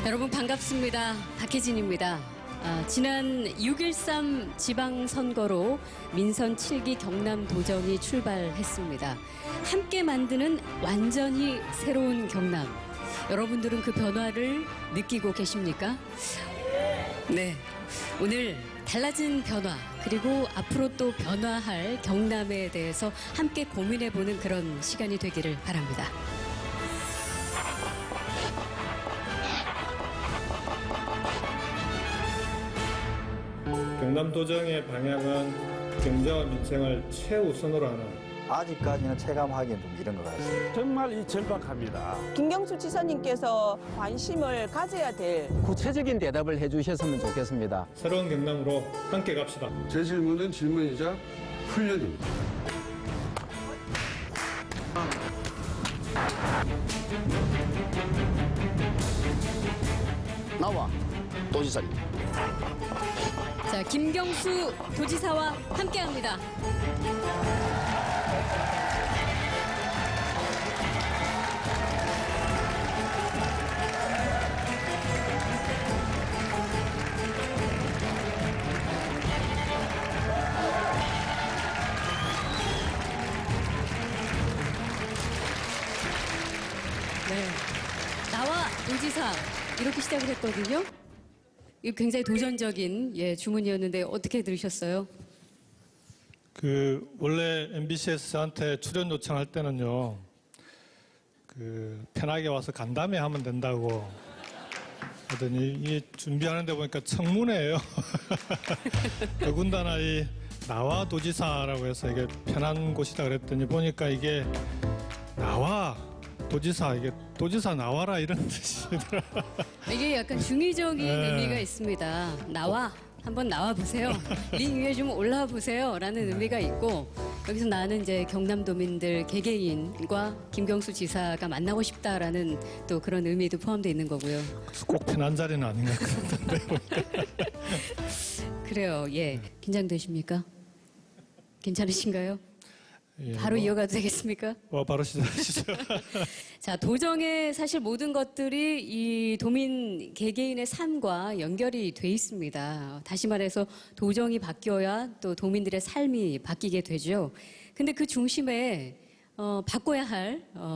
여러분 반갑습니다. 박혜진입니다. 지난 6.13 지방선거로 민선 7기 경남도정이 출발했습니다. 함께 만드는 완전히 새로운 경남. 여러분들은 그 변화를 느끼고 계십니까? 네. 오늘 달라진 변화, 그리고 앞으로 또 변화할 경남에 대해서 함께 고민해보는 그런 시간이 되기를 바랍니다. 경남도정의 방향은 경제와 민생을 최우선으로 하는 아직까지는 체감하기는 좀 이런 것 같습니다. 정말 절박합니다. 김경수 지사님께서 관심을 가져야 될 구체적인 대답을 해주셨으면 좋겠습니다. 새로운 경남으로 함께 갑시다. 제 질문은 질문이자 훈련입니다. 나와 도지사님. 자, 김경수 도지사와 함께합니다. 네, 나와 도지사 이렇게 시작을 했거든요. 이거 굉장히 도전적인 주문이었는데 어떻게 들으셨어요? 원래 MBC에서 저한테 출연 요청할 때는요, 편하게 와서 간담회 하면 된다고 하더니 이 준비하는데 보니까 청문회예요. 더군다나 이 나와 도지사라고 해서 이게 편한 곳이다 그랬더니 보니까 이게 나와 도지사, 이게 도지사 나와라 이런 뜻이더라. 이게 약간 중의적인 의미가 있습니다. 나와, 한번 나와 보세요. 링 위에 좀 올라와 보세요. 라는 의미가 있고, 여기서 나는 이제 경남도민들 개개인과 김경수 지사가 만나고 싶다라는 또 그런 의미도 포함되어 있는 거고요. 꼭 편한 자리는 아닌 것 같은데. 그래요, 예. 긴장되십니까? 괜찮으신가요? 예, 바로 이어가도 되겠습니까? 바로 시작하시죠. 자, 도정의 사실 모든 것들이 이 도민 개개인의 삶과 연결이 돼 있습니다. 다시 말해서 도정이 바뀌어야 또 도민들의 삶이 바뀌게 되죠. 근데 그 중심에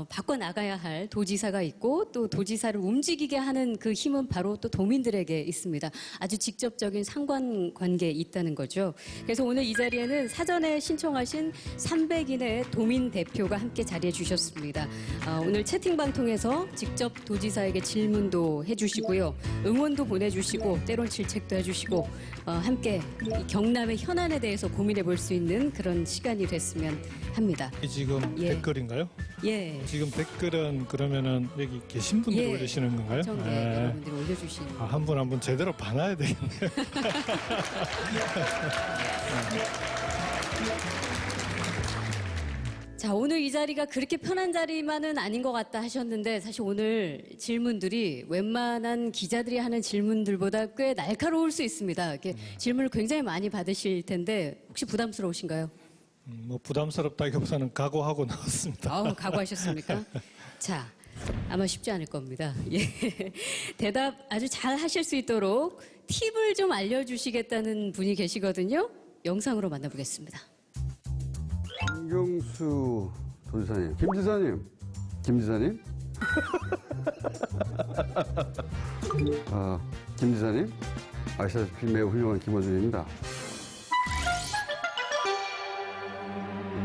바꿔나가야 할 도지사가 있고, 또 도지사를 움직이게 하는 그 힘은 바로 또 도민들에게 있습니다. 아주 직접적인 상관관계에 있다는 거죠. 그래서 오늘 이 자리에는 사전에 신청하신 300인의 도민 대표가 함께 자리해 주셨습니다. 오늘 채팅방 통해서 직접 도지사에게 질문도 해주시고요. 응원도 보내주시고, 때론 질책도 해주시고, 함께 이 경남의 현안에 대해서 고민해 볼 수 있는 그런 시간이 됐으면 합니다. 지금 댓글인가요? 예. 지금 댓글은 그러면은 여기 계신 분들이 올리시는 건가요? 여러분들이 올려주시는 거. 한 분 한 분 제대로 봐놔야 되겠네요. 자, 오늘 이 자리가 그렇게 편한 자리만은 아닌 것 같다 하셨는데, 사실 오늘 질문들이 웬만한 기자들이 하는 질문들보다 꽤 날카로울 수 있습니다. 이렇게 질문을 굉장히 많이 받으실 텐데 혹시 부담스러우신가요? 부담스럽다기보다는 각오하고 나왔습니다. 각오하셨습니까? 자, 아마 쉽지 않을 겁니다. 예. 대답 아주 잘 하실 수 있도록 팁을 좀 알려주시겠다는 분이 계시거든요. 영상으로 만나보겠습니다. 김경수 도지사님, 김지사님, 김지사님, 아시다시피 매우 훌륭한 김어준입니다.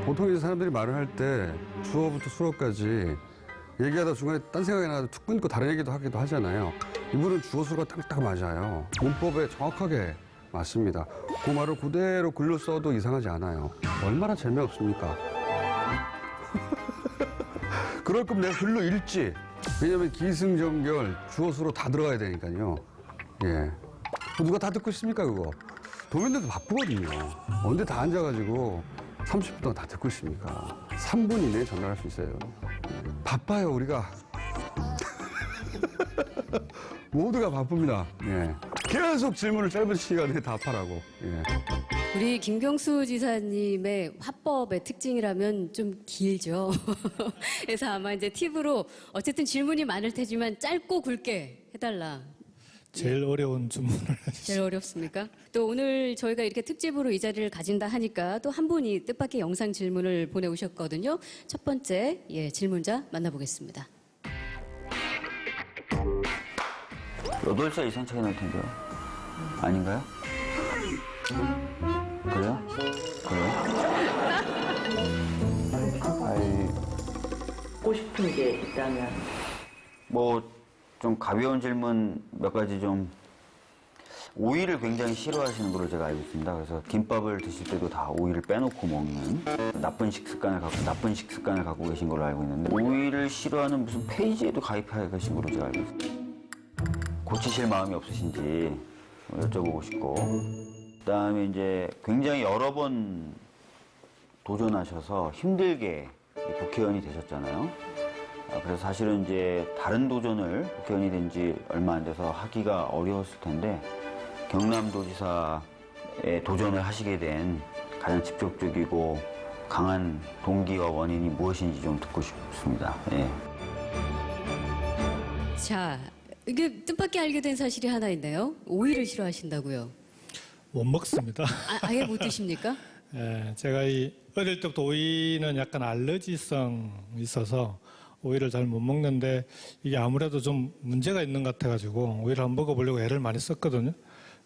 보통 이제 사람들이 말을 할 때 주어부터 수어까지 얘기하다 중간에 딴 생각이 나서 툭 끊고 다른 얘기도 하기도 하잖아요. 이분은 주어 수어가 딱딱 맞아요. 문법에 정확하게 맞습니다. 그 말을 그대로 글로 써도 이상하지 않아요. 얼마나 재미없습니까? 그럴 거면 내가 글로 읽지. 왜냐면 기승전결 주어 수로 다 들어가야 되니까요. 예. 누가 다 듣고 있습니까, 그거? 도민들도 바쁘거든요. 언제 다 앉아가지고 30분 동안 다 듣고 있습니까? 3분 이내에 전달할 수 있어요. 바빠요, 우리가. 모두가 바쁩니다. 예. 계속 질문을 짧은 시간에 답하라고. 예. 우리 김경수 지사님의 화법의 특징이라면 좀 길죠. 그래서 아마 이제 팁으로 어쨌든 질문이 많을 테지만 짧고 굵게 해달라. 제일 어려운 주문을 제일 어렵습니까? 또 오늘 저희가 이렇게 특집으로 이 자리를 가진다 하니까 또 한 분이 뜻밖의 영상 질문을 보내오셨거든요. 첫 번째 질문자 만나보겠습니다. 8살 이상 차이 날 텐데요. 아닌가요? 그래요? 듣고 싶은 게 있다면 뭐 좀 가벼운 질문 몇 가지 좀. 오이를 굉장히 싫어하시는 걸로 제가 알고 있습니다. 그래서 김밥을 드실 때도 다 오이를 빼놓고 먹는 나쁜 식습관을 갖고 계신 걸로 알고 있는데, 오이를 싫어하는 무슨 페이지에도 가입해 계신 걸로 제가 알고 있습니다. 고치실 마음이 없으신지 여쭤보고 싶고, 그다음에 이제 굉장히 여러 번 도전하셔서 힘들게 국회의원이 되셨잖아요. 그래서 사실은 이제 다른 도전을 국회의원이 된 지 얼마 안 돼서 하기가 어려웠을 텐데, 경남도지사에 도전을 하시게 된 가장 직접적이고 강한 동기와 원인이 무엇인지 좀 듣고 싶습니다. 예. 자, 이게 뜻밖의 알게 된 사실이 하나 있네요. 오이를 싫어하신다고요? 못 먹습니다. 아예 못 드십니까? 예, 제가 어릴 때부터 오이는 약간 알러지성 있어서 오이를 잘 못 먹는데, 이게 아무래도 좀 문제가 있는 것 같아가지고 오이를 한번 먹어보려고 애를 많이 썼거든요.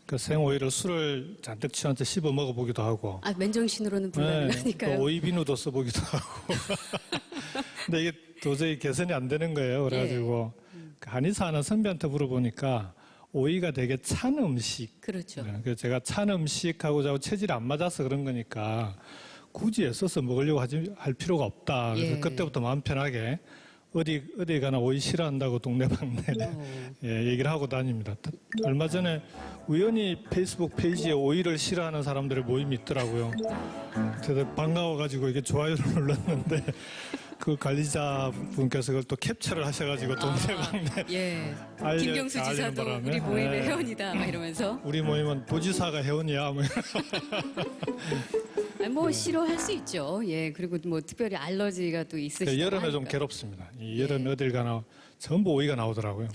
그 생오이를 술을 잔뜩 취한 채 씹어 먹어보기도 하고. 맨정신으로는 불가능하니까요. 또 오이 비누도 써보기도 하고. 근데 이게 도저히 개선이 안 되는 거예요. 그래가지고 한의사 하는 선배한테 물어보니까 오이가 되게 찬 음식. 그렇죠. 그래서 제가 찬 음식하고 체질이 안 맞아서 그런 거니까 굳이 애써서 먹으려고 할 필요가 없다. 그래서 그때부터 마음 편하게 어디 가나 오이 싫어한다고 동네방네 얘기를 하고 다닙니다. 얼마 전에 우연히 페이스북 페이지에 오이를 싫어하는 사람들의 모임이 있더라고요. 그래서 반가워가지고 이게 좋아요를 눌렀는데 그 관리자분께서 그걸 또 캡처를 하셔가지고 동네방네 김경수 지사도 우리 모임의 회원이다 막 이러면서 우리 모임은 도지사가 회원이야 뭐. 뭐 싫어할 수 있죠. 그리고 뭐 특별히 알러지가 또 있으시다고 여름에 하니까. 좀 괴롭습니다. 이 여름에 어딜 가나 전부 오이가 나오더라고요.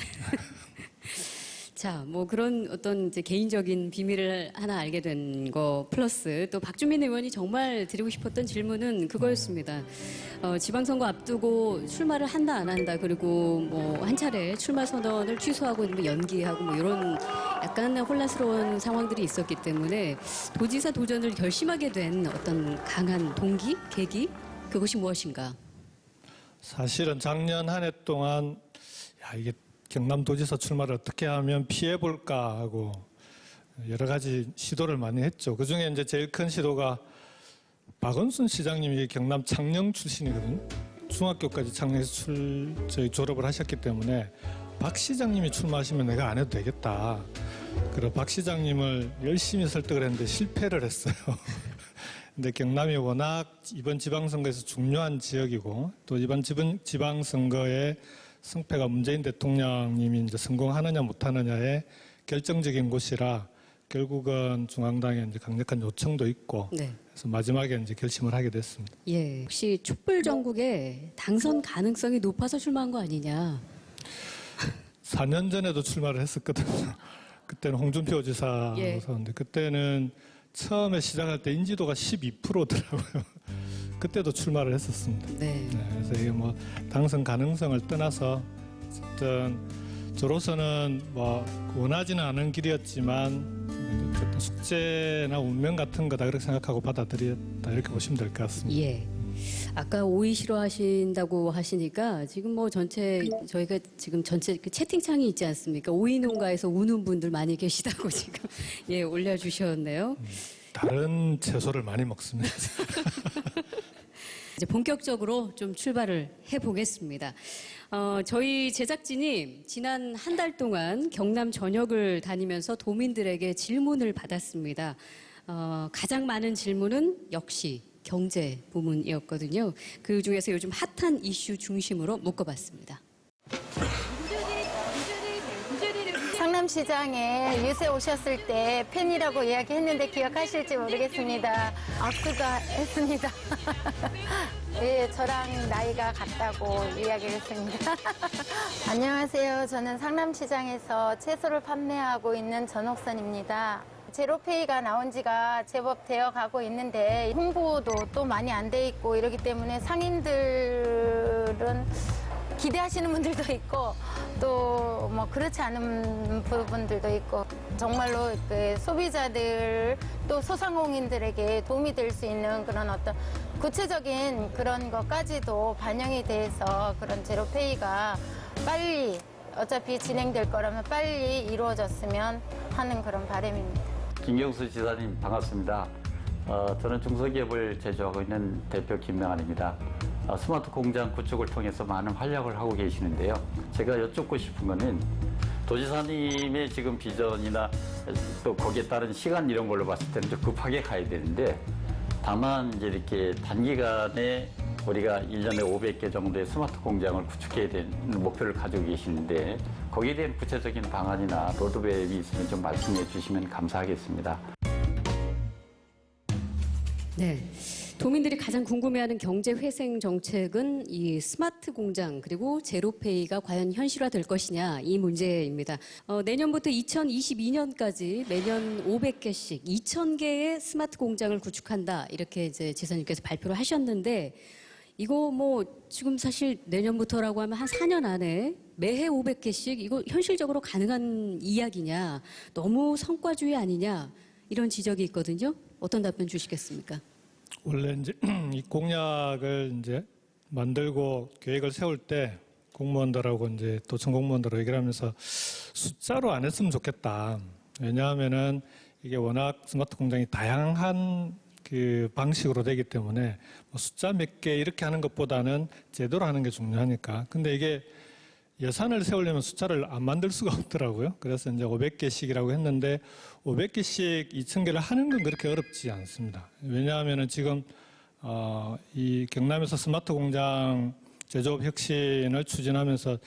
자, 뭐 그런 어떤 이제 개인적인 비밀을 하나 알게 된 거 플러스 또 박주민 의원이 정말 드리고 싶었던 질문은 그거였습니다. 지방선거 앞두고 출마를 한다 안 한다, 그리고 뭐 한 차례 출마 선언을 취소하고 뭐 연기하고 뭐 이런 약간 혼란스러운 상황들이 있었기 때문에 도지사 도전을 결심하게 된 어떤 강한 동기, 계기, 그것이 무엇인가? 사실은 작년 한 해 동안 이게 경남도지사 출마를 어떻게 하면 피해볼까 하고 여러 가지 시도를 많이 했죠. 그중에 이제 제일 큰 시도가 박원순 시장님이 경남 창녕 출신이거든요. 중학교까지 창녕에서 졸업을 하셨기 때문에 박 시장님이 출마하시면 내가 안 해도 되겠다. 그래서 박 시장님을 열심히 설득을 했는데 실패를 했어요. 근데 경남이 워낙 이번 지방선거에서 중요한 지역이고 또 이번 지방선거에 승패가 문재인 대통령님이 이제 성공하느냐 못하느냐의 결정적인 곳이라 결국은 중앙당에 이제 강력한 요청도 있고 그래서 마지막에 이제 결심을 하게 됐습니다. 혹시 촛불 전국에 당선 가능성이 높아서 출마한 거 아니냐? 4년 전에도 출마를 했었거든요. 그때는 홍준표 지사였는데 그때는 처음에 시작할 때 인지도가 12%더라고요. 그때도 출마를 했었습니다. 그래서 이게 뭐 당선 가능성을 떠나서 어쨌든 저로서는 뭐 원하지는 않은 길이었지만 어쨌든 숙제나 운명 같은 거다 그렇게 생각하고 받아들였다 이렇게 보시면 될 것 같습니다. 아까 오이 싫어하신다고 하시니까 지금 뭐 저희가 지금 전체 그 채팅창이 있지 않습니까? 오이 농가에서 우는 분들 많이 계시다고 지금 올려주셨네요. 다른 채소를 많이 먹습니다. 이제 본격적으로 좀 출발을 해보겠습니다. 저희 제작진이 지난 한 달 동안 경남 전역을 다니면서 도민들에게 질문을 받았습니다. 가장 많은 질문은 역시 경제 부문이었거든요. 그 중에서 요즘 핫한 이슈 중심으로 묶어봤습니다. 상남시장에 유세 오셨을 때 팬이라고 이야기했는데 기억하실지 모르겠습니다. 악수가 했습니다. 예, 저랑 나이가 같다고 이야기를 했습니다. 안녕하세요. 저는 상남시장에서 채소를 판매하고 있는 전옥선입니다. 제로페이가 나온 지가 제법 되어 가고 있는데 홍보도 또 많이 안 돼 있고 이러기 때문에 상인들은 기대하시는 분들도 있고 또 뭐 그렇지 않은 부분들도 있고 정말로 그 소비자들 또 소상공인들에게 도움이 될 수 있는 그런 어떤 구체적인 그런 것까지도 반영이 돼서 그런 제로페이가 빨리 어차피 진행될 거라면 빨리 이루어졌으면 하는 그런 바람입니다. 김경수 지사님 반갑습니다. 저는 중소기업을 제조하고 있는 대표 김명환입니다. 스마트 공장 구축을 통해서 많은 활약을 하고 계시는데요. 제가 여쭙고 싶은 거는 도지사님의 지금 비전이나 또 거기에 따른 시간 이런 걸로 봤을 때는 좀 급하게 가야 되는데 다만 이제 이렇게 단기간에 우리가 1년에 500개 정도의 스마트 공장을 구축해야 되는 목표를 가지고 계시는데 거기에 대한 구체적인 방안이나 로드맵이 있으면 좀 말씀해 주시면 감사하겠습니다. 네. 도민들이 가장 궁금해하는 경제회생 정책은 이 스마트 공장 그리고 제로페이가 과연 현실화될 것이냐 이 문제입니다. 내년부터 2022년까지 매년 500개씩 2,000개의 스마트 공장을 구축한다 이렇게 이제 지사님께서 발표를 하셨는데 이거 뭐 지금 사실 내년부터라고 하면 한 4년 안에 매해 500개씩 이거 현실적으로 가능한 이야기냐 너무 성과주의 아니냐 이런 지적이 있거든요. 어떤 답변 주시겠습니까? 원래 이제 이 공약을 이제 만들고 계획을 세울 때 공무원들하고 이제 도청 공무원들하고 얘기를 하면서 숫자로 안 했으면 좋겠다. 왜냐하면은 이게 워낙 스마트 공장이 다양한 그 방식으로 되기 때문에 뭐 숫자 몇 개 이렇게 하는 것보다는 제대로 하는 게 중요하니까. 근데 이게 예산을 세우려면 숫자를 안 만들 수가 없더라고요. 그래서 이제 500개씩이라고 했는데 500개씩 2,000개를 하는 건 그렇게 어렵지 않습니다. 왜냐하면은 지금 이 경남에서 스마트 공장 제조업 혁신을 추진하면서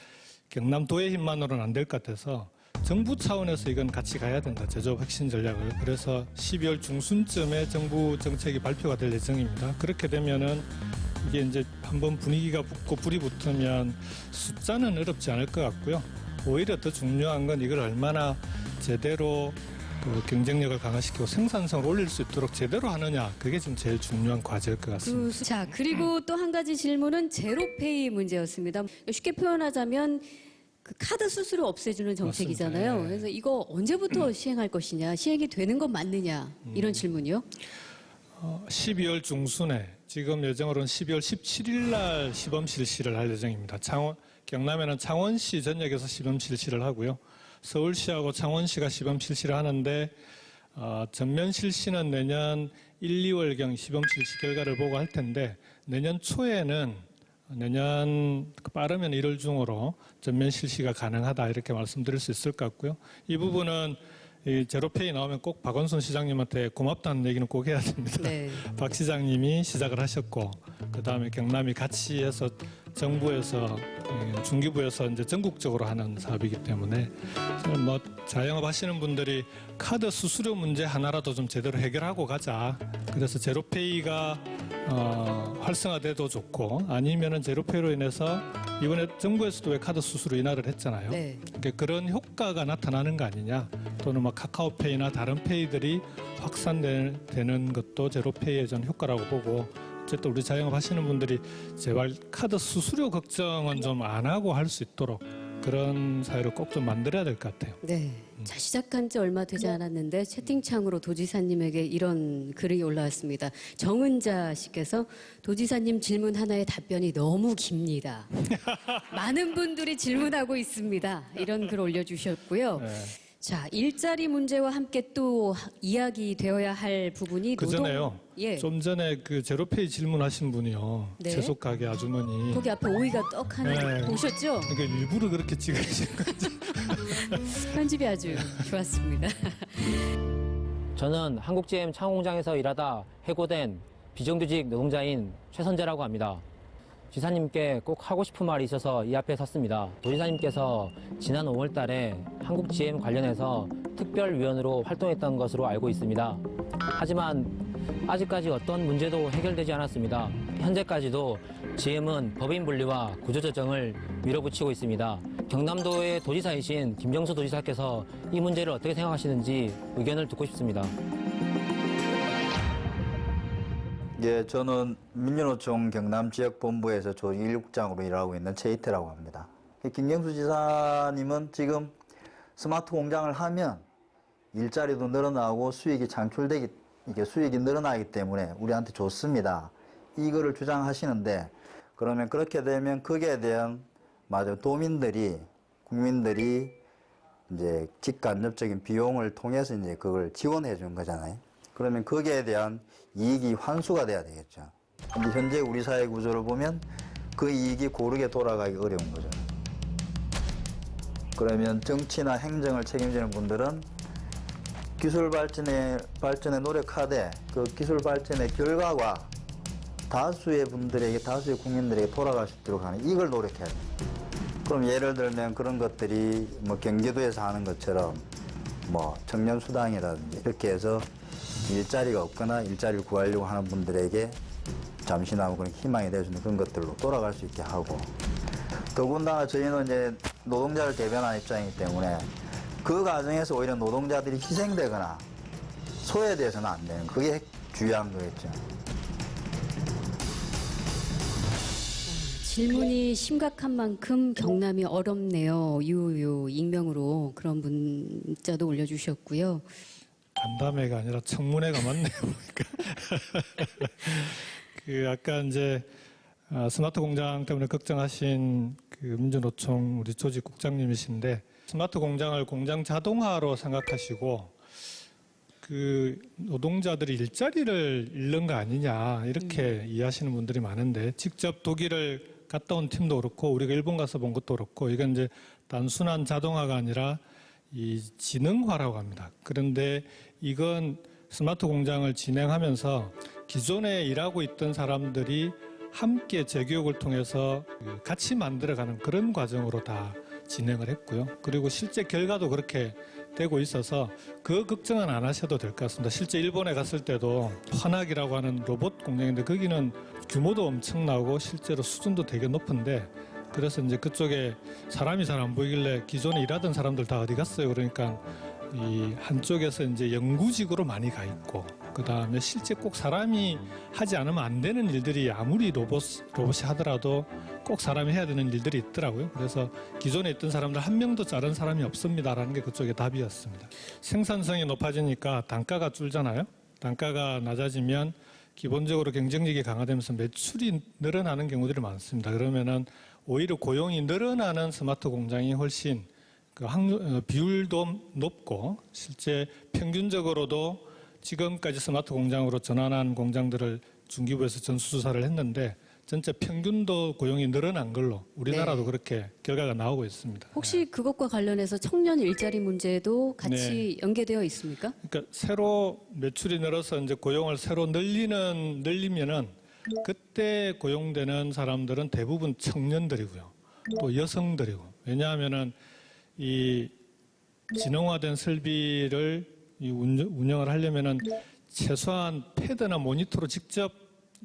경남도의 힘만으로는 안 될 것 같아서 정부 차원에서 이건 같이 가야 된다. 제조업 혁신 전략을. 그래서 12월 중순쯤에 정부 정책이 발표가 될 예정입니다. 그렇게 되면은 이게 이제 한번 분위기가 붙고 불이 붙으면 숫자는 어렵지 않을 것 같고요. 오히려 더 중요한 건 이걸 얼마나 제대로 그 경쟁력을 강화시키고 생산성을 올릴 수 있도록 제대로 하느냐. 그게 지금 제일 중요한 과제일 것 같습니다. 자, 그리고 또 한 가지 질문은 제로페이 문제였습니다. 쉽게 표현하자면 그 카드 수수료 없애주는 정책이잖아요. 맞습니다. 그래서 이거 언제부터 시행할 것이냐, 시행이 되는 건 맞느냐 이런 질문이요. 12월 중순에 지금 예정으로는 12월 17일 날 시범 실시를 할 예정입니다. 경남에는 창원시 전역에서 시범 실시를 하고요. 서울시하고 창원시가 시범 실시를 하는데 전면 실시는 내년 1, 2월경 시범 실시 결과를 보고 할 텐데 내년 초에는 내년 빠르면 1월 중으로 전면 실시가 가능하다 이렇게 말씀드릴 수 있을 것 같고요. 이 부분은 이 제로페이 나오면 꼭 박원순 시장님한테 고맙다는 얘기는 꼭 해야 됩니다. 네. 박 시장님이 시작을 하셨고 그다음에 경남이 같이 해서 정부에서 중기부에서 이제 전국적으로 하는 사업이기 때문에 뭐 자영업 하시는 분들이 카드 수수료 문제 하나라도 좀 제대로 해결하고 가자. 그래서 제로페이가 활성화돼도 좋고 아니면은 제로페이로 인해서 이번에 정부에서도 왜 카드 수수료 인하를 했잖아요. 네. 그러니까 그런 효과가 나타나는 거 아니냐. 또는 뭐 카카오페이나 다른 페이들이 확산되는 것도 제로페이의 전 효과라고 보고 어쨌든 우리 자영업 하시는 분들이 제발 카드 수수료 걱정은 좀 안 하고 할 수 있도록 그런 사회를 꼭 좀 만들어야 될 것 같아요. 네. 자, 시작한 지 얼마 되지 않았는데 채팅창으로 도지사님에게 이런 글이 올라왔습니다. 정은자 씨께서 도지사님 질문 하나에 답변이 너무 깁니다. 많은 분들이 질문하고 있습니다. 이런 글 올려주셨고요. 네. 자, 일자리 문제와 함께 또 이야기 되어야 할 부분이 그 전에요. 예. 좀 전에 그 제로페이 질문하신 분이요. 네. 채소 가게 아주머니. 거기 앞에 오이가 떡하는 네. 보셨죠? 그러니까 일부러 그렇게 찍으신 거지. 편집이 아주 좋았습니다. 저는 한국GM 창공장에서 일하다 해고된 비정규직 노동자인 최선재라고 합니다. 지사님께 꼭 하고 싶은 말이 있어서 이 앞에 섰습니다. 도지사님께서 지난 5월 달에 한국GM 관련해서 특별위원으로 활동했던 것으로 알고 있습니다. 하지만 아직까지 어떤 문제도 해결되지 않았습니다. 현재까지도 GM은 법인 분리와 구조조정을 밀어붙이고 있습니다. 경남도의 도지사이신 김정수 도지사께서 이 문제를 어떻게 생각하시는지 의견을 듣고 싶습니다. 예, 저는 민주노총 경남지역본부에서 조16장으로 일하고 있는 최이태라고 합니다. 김경수 지사님은 지금 스마트 공장을 하면 일자리도 늘어나고 이게 수익이 늘어나기 때문에 우리한테 좋습니다. 이거를 주장하시는데, 그러면 그렇게 되면 거기에 대한 국민들이 이제 직간접적인 비용을 통해서 이제 그걸 지원해 준 거잖아요. 그러면 거기에 대한 이익이 환수가 돼야 되겠죠. 근데 현재 우리 사회 구조를 보면 그 이익이 고르게 돌아가기 어려운 거죠. 그러면 정치나 행정을 책임지는 분들은 기술 발전에 노력하되 그 기술 발전의 결과가 다수의 국민들에게 돌아갈 수 있도록 하는 이걸 노력해야 돼요. 그럼 예를 들면 그런 것들이 뭐 경기도에서 하는 것처럼 뭐 청년수당이라든지 이렇게 해서 일자리가 없거나 일자리를 구하려고 하는 분들에게 잠시나마 그런 희망이 될 수 있는 그런 것들로 돌아갈 수 있게 하고, 더군다나 저희는 이제 노동자를 대변하는 입장이기 때문에 그 과정에서 오히려 노동자들이 희생되거나 소외돼서는 안 되는, 그게 중요한 거겠죠. 질문이 심각한 만큼 경남이 어렵네요. 유유 익명으로 그런 문자도 올려주셨고요. 간담회가 아니라 청문회가 맞네요. 보니까. 그 아까 이제 스마트 공장 때문에 걱정하신 그 민주노총 우리 조직 국장님이신데, 스마트 공장을 공장 자동화로 생각하시고 그 노동자들이 일자리를 잃는 거 아니냐 이렇게 이해하시는 분들이 많은데, 직접 독일을 갔다 온 팀도 그렇고 우리가 일본 가서 본 것도 그렇고 이건 이제 단순한 자동화가 아니라 이 지능화라고 합니다. 그런데 이건 스마트 공장을 진행하면서 기존에 일하고 있던 사람들이 함께 재교육을 통해서 같이 만들어가는 그런 과정으로 다 진행을 했고요. 그리고 실제 결과도 그렇게 되고 있어서 그 걱정은 안 하셔도 될 것 같습니다. 실제 일본에 갔을 때도 환학이라고 하는 로봇 공장인데 거기는 규모도 엄청나고 실제로 수준도 되게 높은데, 그래서 이제 그쪽에 사람이 잘 안 보이길래 기존에 일하던 사람들 다 어디 갔어요? 그러니까 이 한쪽에서 이제 연구직으로 많이 가 있고, 그 다음에 실제 꼭 사람이 하지 않으면 안 되는 일들이 아무리 로봇이 하더라도 꼭 사람이 해야 되는 일들이 있더라고요. 그래서 기존에 있던 사람들 한 명도 자른 사람이 없습니다라는 게 그쪽의 답이었습니다. 생산성이 높아지니까 단가가 줄잖아요. 단가가 낮아지면 기본적으로 경쟁력이 강화되면서 매출이 늘어나는 경우들이 많습니다. 그러면은 오히려 고용이 늘어나는 스마트 공장이 훨씬 비율도 높고, 실제 평균적으로도 지금까지 스마트 공장으로 전환한 공장들을 중기부에서 전수조사를 했는데 전체 평균도 고용이 늘어난 걸로 우리나라도 그렇게 결과가 나오고 있습니다. 혹시 그것과 관련해서 청년 일자리 문제도 같이 연계되어 있습니까? 그러니까 새로 매출이 늘어서 이제 고용을 새로 늘리면은 그때 고용되는 사람들은 대부분 청년들이고요. 또 여성들이고. 왜냐하면은 이 지능화된 설비를 운영을 하려면은 최소한 패드나 모니터로 직접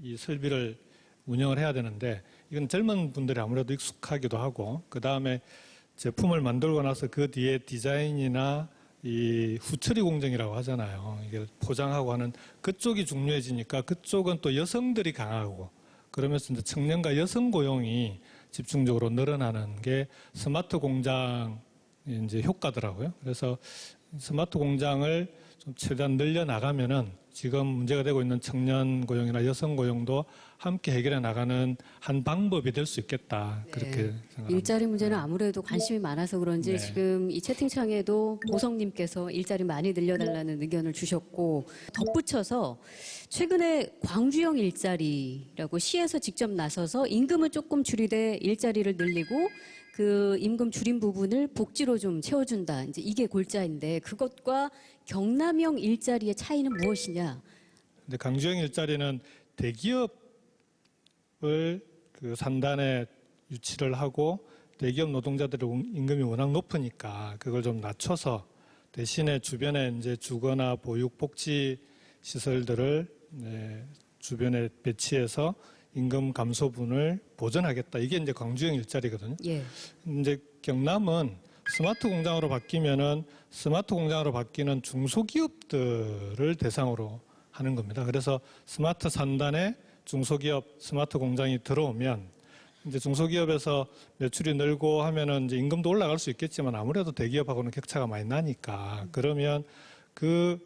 이 설비를 운영을 해야 되는데, 이건 젊은 분들이 아무래도 익숙하기도 하고, 그 다음에 제품을 만들고 나서 그 뒤에 디자인이나 이 후처리 공정이라고 하잖아요. 이게 포장하고 하는 그쪽이 중요해지니까 그쪽은 또 여성들이 강하고, 그러면서 이제 청년과 여성 고용이 집중적으로 늘어나는 게 스마트 공장 이제 효과더라고요. 그래서 스마트 공장을 좀 최대한 늘려 나가면은 지금 문제가 되고 있는 청년 고용이나 여성 고용도 함께 해결해 나가는 한 방법이 될 수 있겠다. 그렇게 생각합니다. 일자리 문제는 아무래도 관심이 많아서 그런지 지금 이 채팅창에도 보성님께서 일자리 많이 늘려달라는 의견을 주셨고, 덧붙여서 최근에 광주형 일자리라고 시에서 직접 나서서 임금을 조금 줄이되 일자리를 늘리고 그 임금 줄인 부분을 복지로 좀 채워준다. 이제 이게 골자인데, 그것과 경남형 일자리의 차이는 무엇이냐? 근데 광주형 일자리는 대기업을 그 산단에 유치를 하고 대기업 노동자들의 임금이 워낙 높으니까 그걸 좀 낮춰서 대신에 주변에 이제 주거나 보육 복지 시설들을 주변에 배치해서 임금 감소분을 보전하겠다. 이게 이제 광주형 일자리거든요. 예. 이제 경남은 스마트 공장으로 바뀌면은 스마트 공장으로 바뀌는 중소기업들을 대상으로 하는 겁니다. 그래서 스마트 산단에 중소기업 스마트 공장이 들어오면 이제 중소기업에서 매출이 늘고 하면은 이제 임금도 올라갈 수 있겠지만 아무래도 대기업하고는 격차가 많이 나니까 그러면 그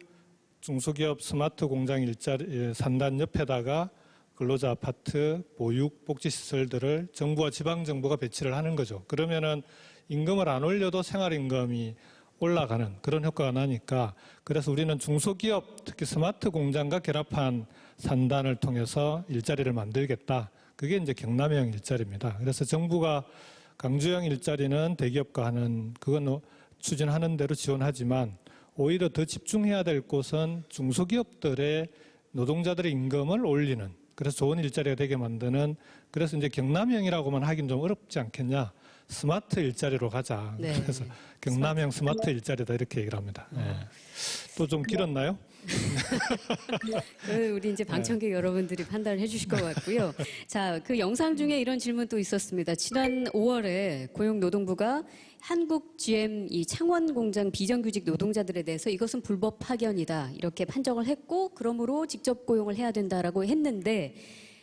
중소기업 스마트 공장 일자리 산단 옆에다가 근로자 아파트, 보육, 복지시설들을 정부와 지방정부가 배치를 하는 거죠. 그러면은 임금을 안 올려도 생활임금이 올라가는 그런 효과가 나니까 그래서 우리는 중소기업, 특히 스마트 공장과 결합한 산단을 통해서 일자리를 만들겠다. 그게 이제 경남형 일자리입니다. 그래서 정부가 강주형 일자리는 대기업과 하는, 그건 추진하는 대로 지원하지만 오히려 더 집중해야 될 곳은 중소기업들의 노동자들의 임금을 올리는, 그래서 좋은 일자리가 되게 만드는, 그래서 이제 경남형이라고만 하긴 좀 어렵지 않겠냐. 스마트 일자리로 가자. 네. 그래서 경남형 스마트 일자리다 이렇게 얘기를 합니다. 네. 또 좀 길었나요? 우리 이제 방청객 여러분들이 판단을 해주실 것 같고요. 자, 그 영상 중에 이런 질문도 있었습니다. 지난 5월에 고용노동부가 한국 GM 이 창원 공장 비정규직 노동자들에 대해서 이것은 불법 파견이다 이렇게 판정을 했고, 그러므로 직접 고용을 해야 된다라고 했는데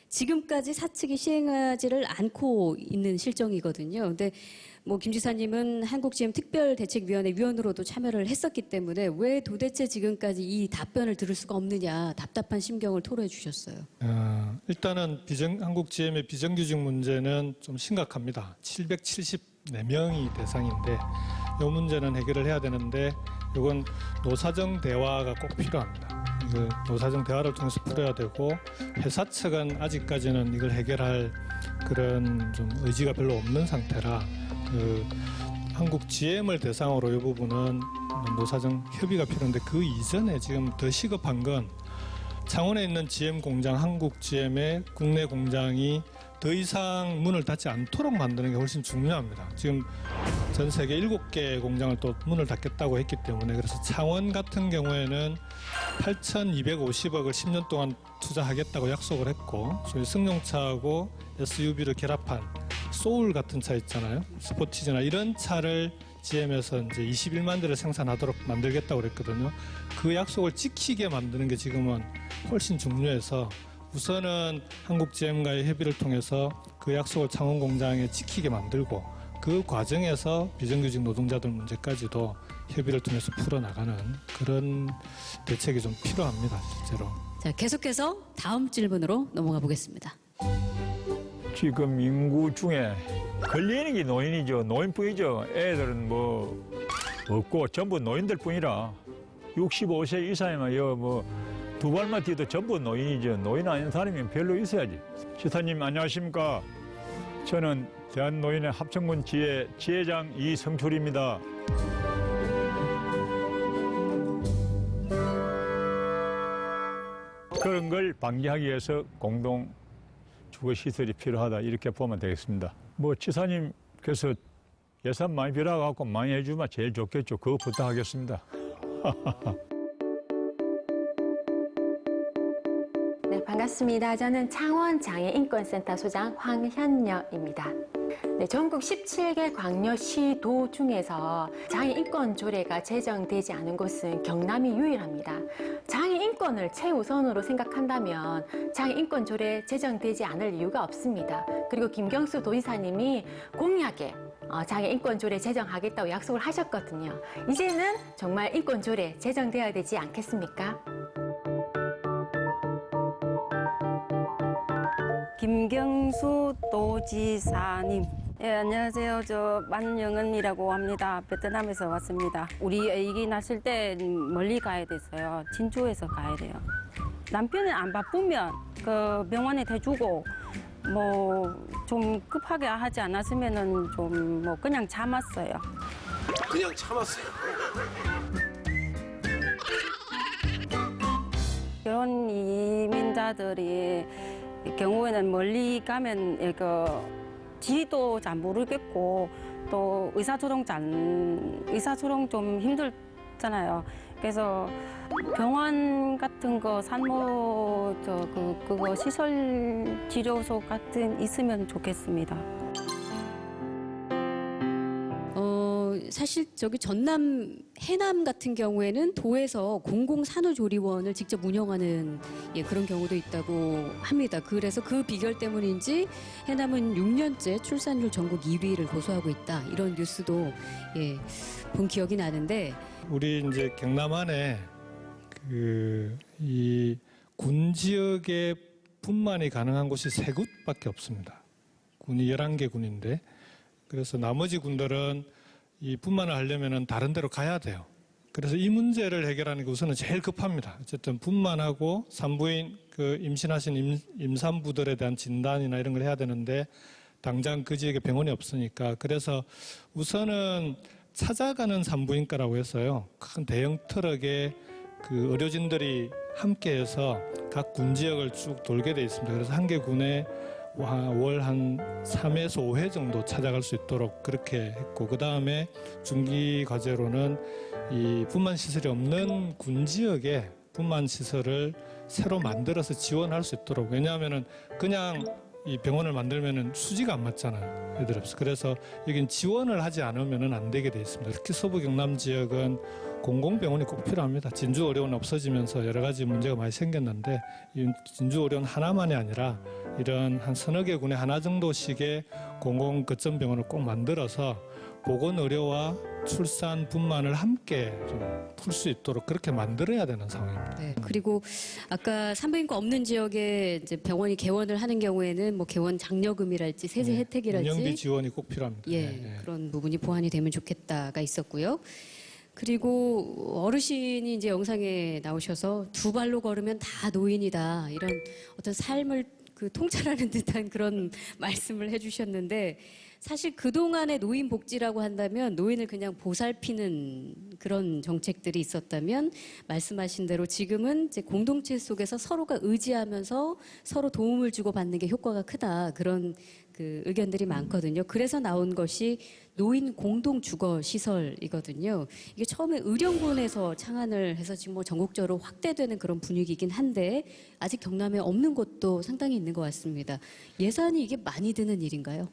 지금까지 사측이 시행하지를 않고 있는 실정이거든요. 근데 뭐 김 지사님은 한국 GM 특별대책위원회 위원으로도 참여를 했었기 때문에 왜 도대체 지금까지 이 답변을 들을 수가 없느냐 답답한 심경을 토로해 주셨어요. 일단은 한국 GM의 비정규직 문제는 좀 심각합니다. 774명이 대상인데 이 문제는 해결을 해야 되는데 이건 노사정 대화가 꼭 필요합니다. 노사정 대화를 통해서 풀어야 되고 회사 측은 아직까지는 이걸 해결할 그런 좀 의지가 별로 없는 상태라 한국 GM을 대상으로 이 부분은 노사정 협의가 필요한데 그 이전에 지금 더 시급한 건 창원에 있는 GM 공장, 한국 GM의 국내 공장이 더 이상 문을 닫지 않도록 만드는 게 훨씬 중요합니다. 지금 전 세계 7개 공장을 또 문을 닫겠다고 했기 때문에 그래서 창원 같은 경우에는 8,250억을 10년 동안 투자하겠다고 약속을 했고 저희 승용차하고 SUV를 결합한 소울 같은 차 있잖아요. 스포티지나 이런 차를 GM에서 이제 21만 대를 생산하도록 만들겠다고 그랬거든요. 그 약속을 지키게 만드는 게 지금은 훨씬 중요해서 우선은 한국 GM과의 협의를 통해서 그 약속을 창원 공장에 지키게 만들고 그 과정에서 비정규직 노동자들 문제까지도 협의를 통해서 풀어나가는 그런 대책이 좀 필요합니다, 실제로. 자, 계속해서 다음 질문으로 넘어가 보겠습니다. 지금 인구 중에 걸리는 게 노인이죠. 노인뿐이죠. 애들은 뭐 없고 전부 노인들 뿐이라 65세 이상이면 뭐 두 발만 뛰어도 전부 노인이죠. 노인 아닌 사람이 별로 있어야지. 지사님 안녕하십니까. 저는 대한노인의 합천군 지회장 이성출입니다. 그런 걸 방지하기 위해서 공동 주거시설이 필요하다 이렇게 보면 되겠습니다. 뭐 지사님께서 예산 많이 빌어갖고 많이 해주면 제일 좋겠죠. 그거 부탁하겠습니다. 네, 반갑습니다. 저는 창원 장애인권센터 소장 황현녀입니다. 네, 전국 17개 광역시도 중에서 장애인권 조례가 제정되지 않은 곳은 경남이 유일합니다. 장애인권을 최우선으로 생각한다면 장애인권 조례 제정되지 않을 이유가 없습니다. 그리고 김경수 도지사님이 공약에 장애인권 조례 제정하겠다고 약속을 하셨거든요. 이제는 정말 인권 조례 제정되어야 되지 않겠습니까? 김경수 도지사님. 예, 안녕하세요. 저 만영은이라고 합니다. 베트남에서 왔습니다. 우리 애기 낳았을 때 멀리 가야 됐어요. 진주에서 가야 돼요. 남편은 안 바쁘면 그 병원에 대주고 뭐 좀 급하게 하지 않았으면은 좀 뭐 그냥 참았어요. 그냥 참았어요. 결혼 이민자들이 경우에는 멀리 가면 지도 잘 모르겠고 또 의사소통 좀 힘들잖아요. 그래서 병원 같은 거 산모 그거 시설 치료소 같은 있으면 좋겠습니다. 사실 저기 전남 해남 같은 경우에는 도에서 공공산후조리원을 직접 운영하는 그런 경우도 있다고 합니다. 그래서 그 비결 때문인지 해남은 6년째 출산율 전국 2위를 고수하고 있다. 이런 뉴스도 본 기억이 나는데 우리 이제 경남 안에 이 군 지역에 분만이 가능한 곳이 3곳밖에 없습니다. 군이 11개 군인데 그래서 나머지 군들은 이 분만을 하려면은 다른 데로 가야 돼요. 그래서 이 문제를 해결하는 게 우선은 제일 급합니다. 어쨌든 분만하고 산부인 임신하신 임산부들에 대한 진단이나 이런 걸 해야 되는데 당장 그 지역에 병원이 없으니까 그래서 우선은 찾아가는 산부인과라고 해서요. 큰 대형 트럭에 의료진들이 함께해서 각 군 지역을 쭉 돌게 돼 있습니다. 그래서 한 개 군에 월 한 3회에서 5회 정도 찾아갈 수 있도록 그렇게 했고 그 다음에 중기 과제로는 이 분만 시설이 없는 군 지역에 분만 시설을 새로 만들어서 지원할 수 있도록 왜냐하면은 그냥 이 병원을 만들면은 수지가 안 맞잖아요. 애들 없어. 그래서 여긴 지원을 하지 않으면은 안 되게 돼 있습니다. 특히 서부 경남 지역은 공공병원이 꼭 필요합니다. 진주의료원 없어지면서 여러 가지 문제가 많이 생겼는데 이 진주의료원 하나만이 아니라 이런 한 서너 개 군에 하나 정도씩의 공공 거점병원을 꼭 만들어서 보건의료와 출산, 분만을 함께 좀 풀 수 있도록 그렇게 만들어야 되는 상황입니다. 네, 그리고 아까 산부인과 없는 지역에 이제 병원이 개원을 하는 경우에는 뭐 개원 장려금이랄지 세제 혜택이랄지 운영비 지원이 꼭 필요합니다. 그런 부분이 보완이 되면 좋겠다가 있었고요. 그리고 어르신이 이제 영상에 나오셔서 두 발로 걸으면 다 노인이다 이런 어떤 삶을 통찰하는 듯한 그런 말씀을 해주셨는데 사실 그동안의 노인 복지라고 한다면 노인을 그냥 보살피는 그런 정책들이 있었다면 말씀하신 대로 지금은 이제 공동체 속에서 서로가 의지하면서 서로 도움을 주고 받는 게 효과가 크다 그런 의견들이 많거든요. 그래서 나온 것이 노인 공동 주거 시설이거든요. 이게 처음에 의령군에서 창안을 해서 지금 뭐 전국적으로 확대되는 그런 분위기이긴 한데 아직 경남에 없는 곳도 상당히 있는 것 같습니다. 예산이 이게 많이 드는 일인가요?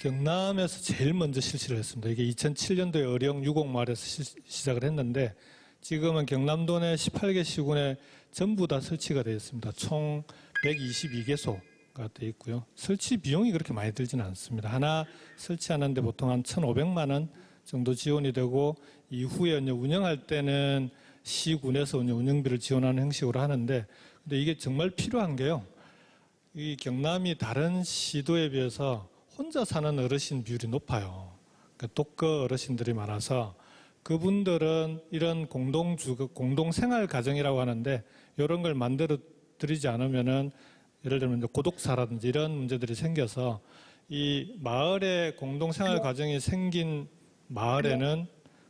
경남에서 제일 먼저 실시를 했습니다. 이게 2007년도에 의령 6옥 마을에서 시작을 했는데 지금은 경남도 내 18개 시군에 전부 다 설치가 되어 있습니다. 총 122개소가 되어 있고요. 설치 비용이 그렇게 많이 들지는 않습니다. 하나 설치하는데 보통 한 1,500만 원 정도 지원이 되고 이후에 운영할 때는 시군에서 운영비를 지원하는 형식으로 하는데 근데 이게 정말 필요한 게요. 이 경남이 다른 시도에 비해서 혼자 사는 어르신 비율이 높아요. 그러니까 독거 어르신들이 많아서 그분들은 이런 공동생활 가정이라고 하는데 이런 걸 만들어 드리지 않으면은 예를 들면 고독사라든지 이런 문제들이 생겨서 이 마을에 공동생활 가정이 생긴 마을에는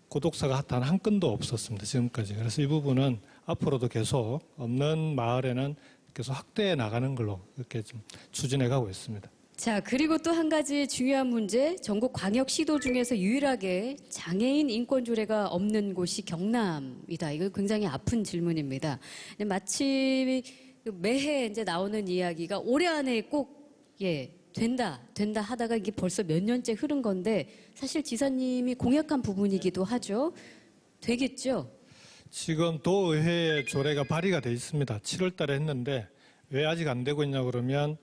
고독사가 단 한 건도 없었습니다. 지금까지. 그래서 이 부분은 앞으로도 계속 없는 마을에는 계속 확대해 나가는 걸로 이렇게 좀 추진해 가고 있습니다. 자, 그리고 또 한 가지 중요한 문제, 전국 광역 시도 중에서 유일하게 장애인 인권 조례가 없는 곳이 경남이다. 이거 굉장히 아픈 질문입니다. 마치 매해 이제 나오는 이야기가 올해 안에 꼭 된다 하다가 이게 벌써 몇 년째 흐른 건데 사실 지사님이 공약한 부분이기도 하죠. 되겠죠? 지금 도의회에 조례가 발의가 돼 있습니다. 7월 달에 했는데 왜 아직 안 되고 있냐 그러면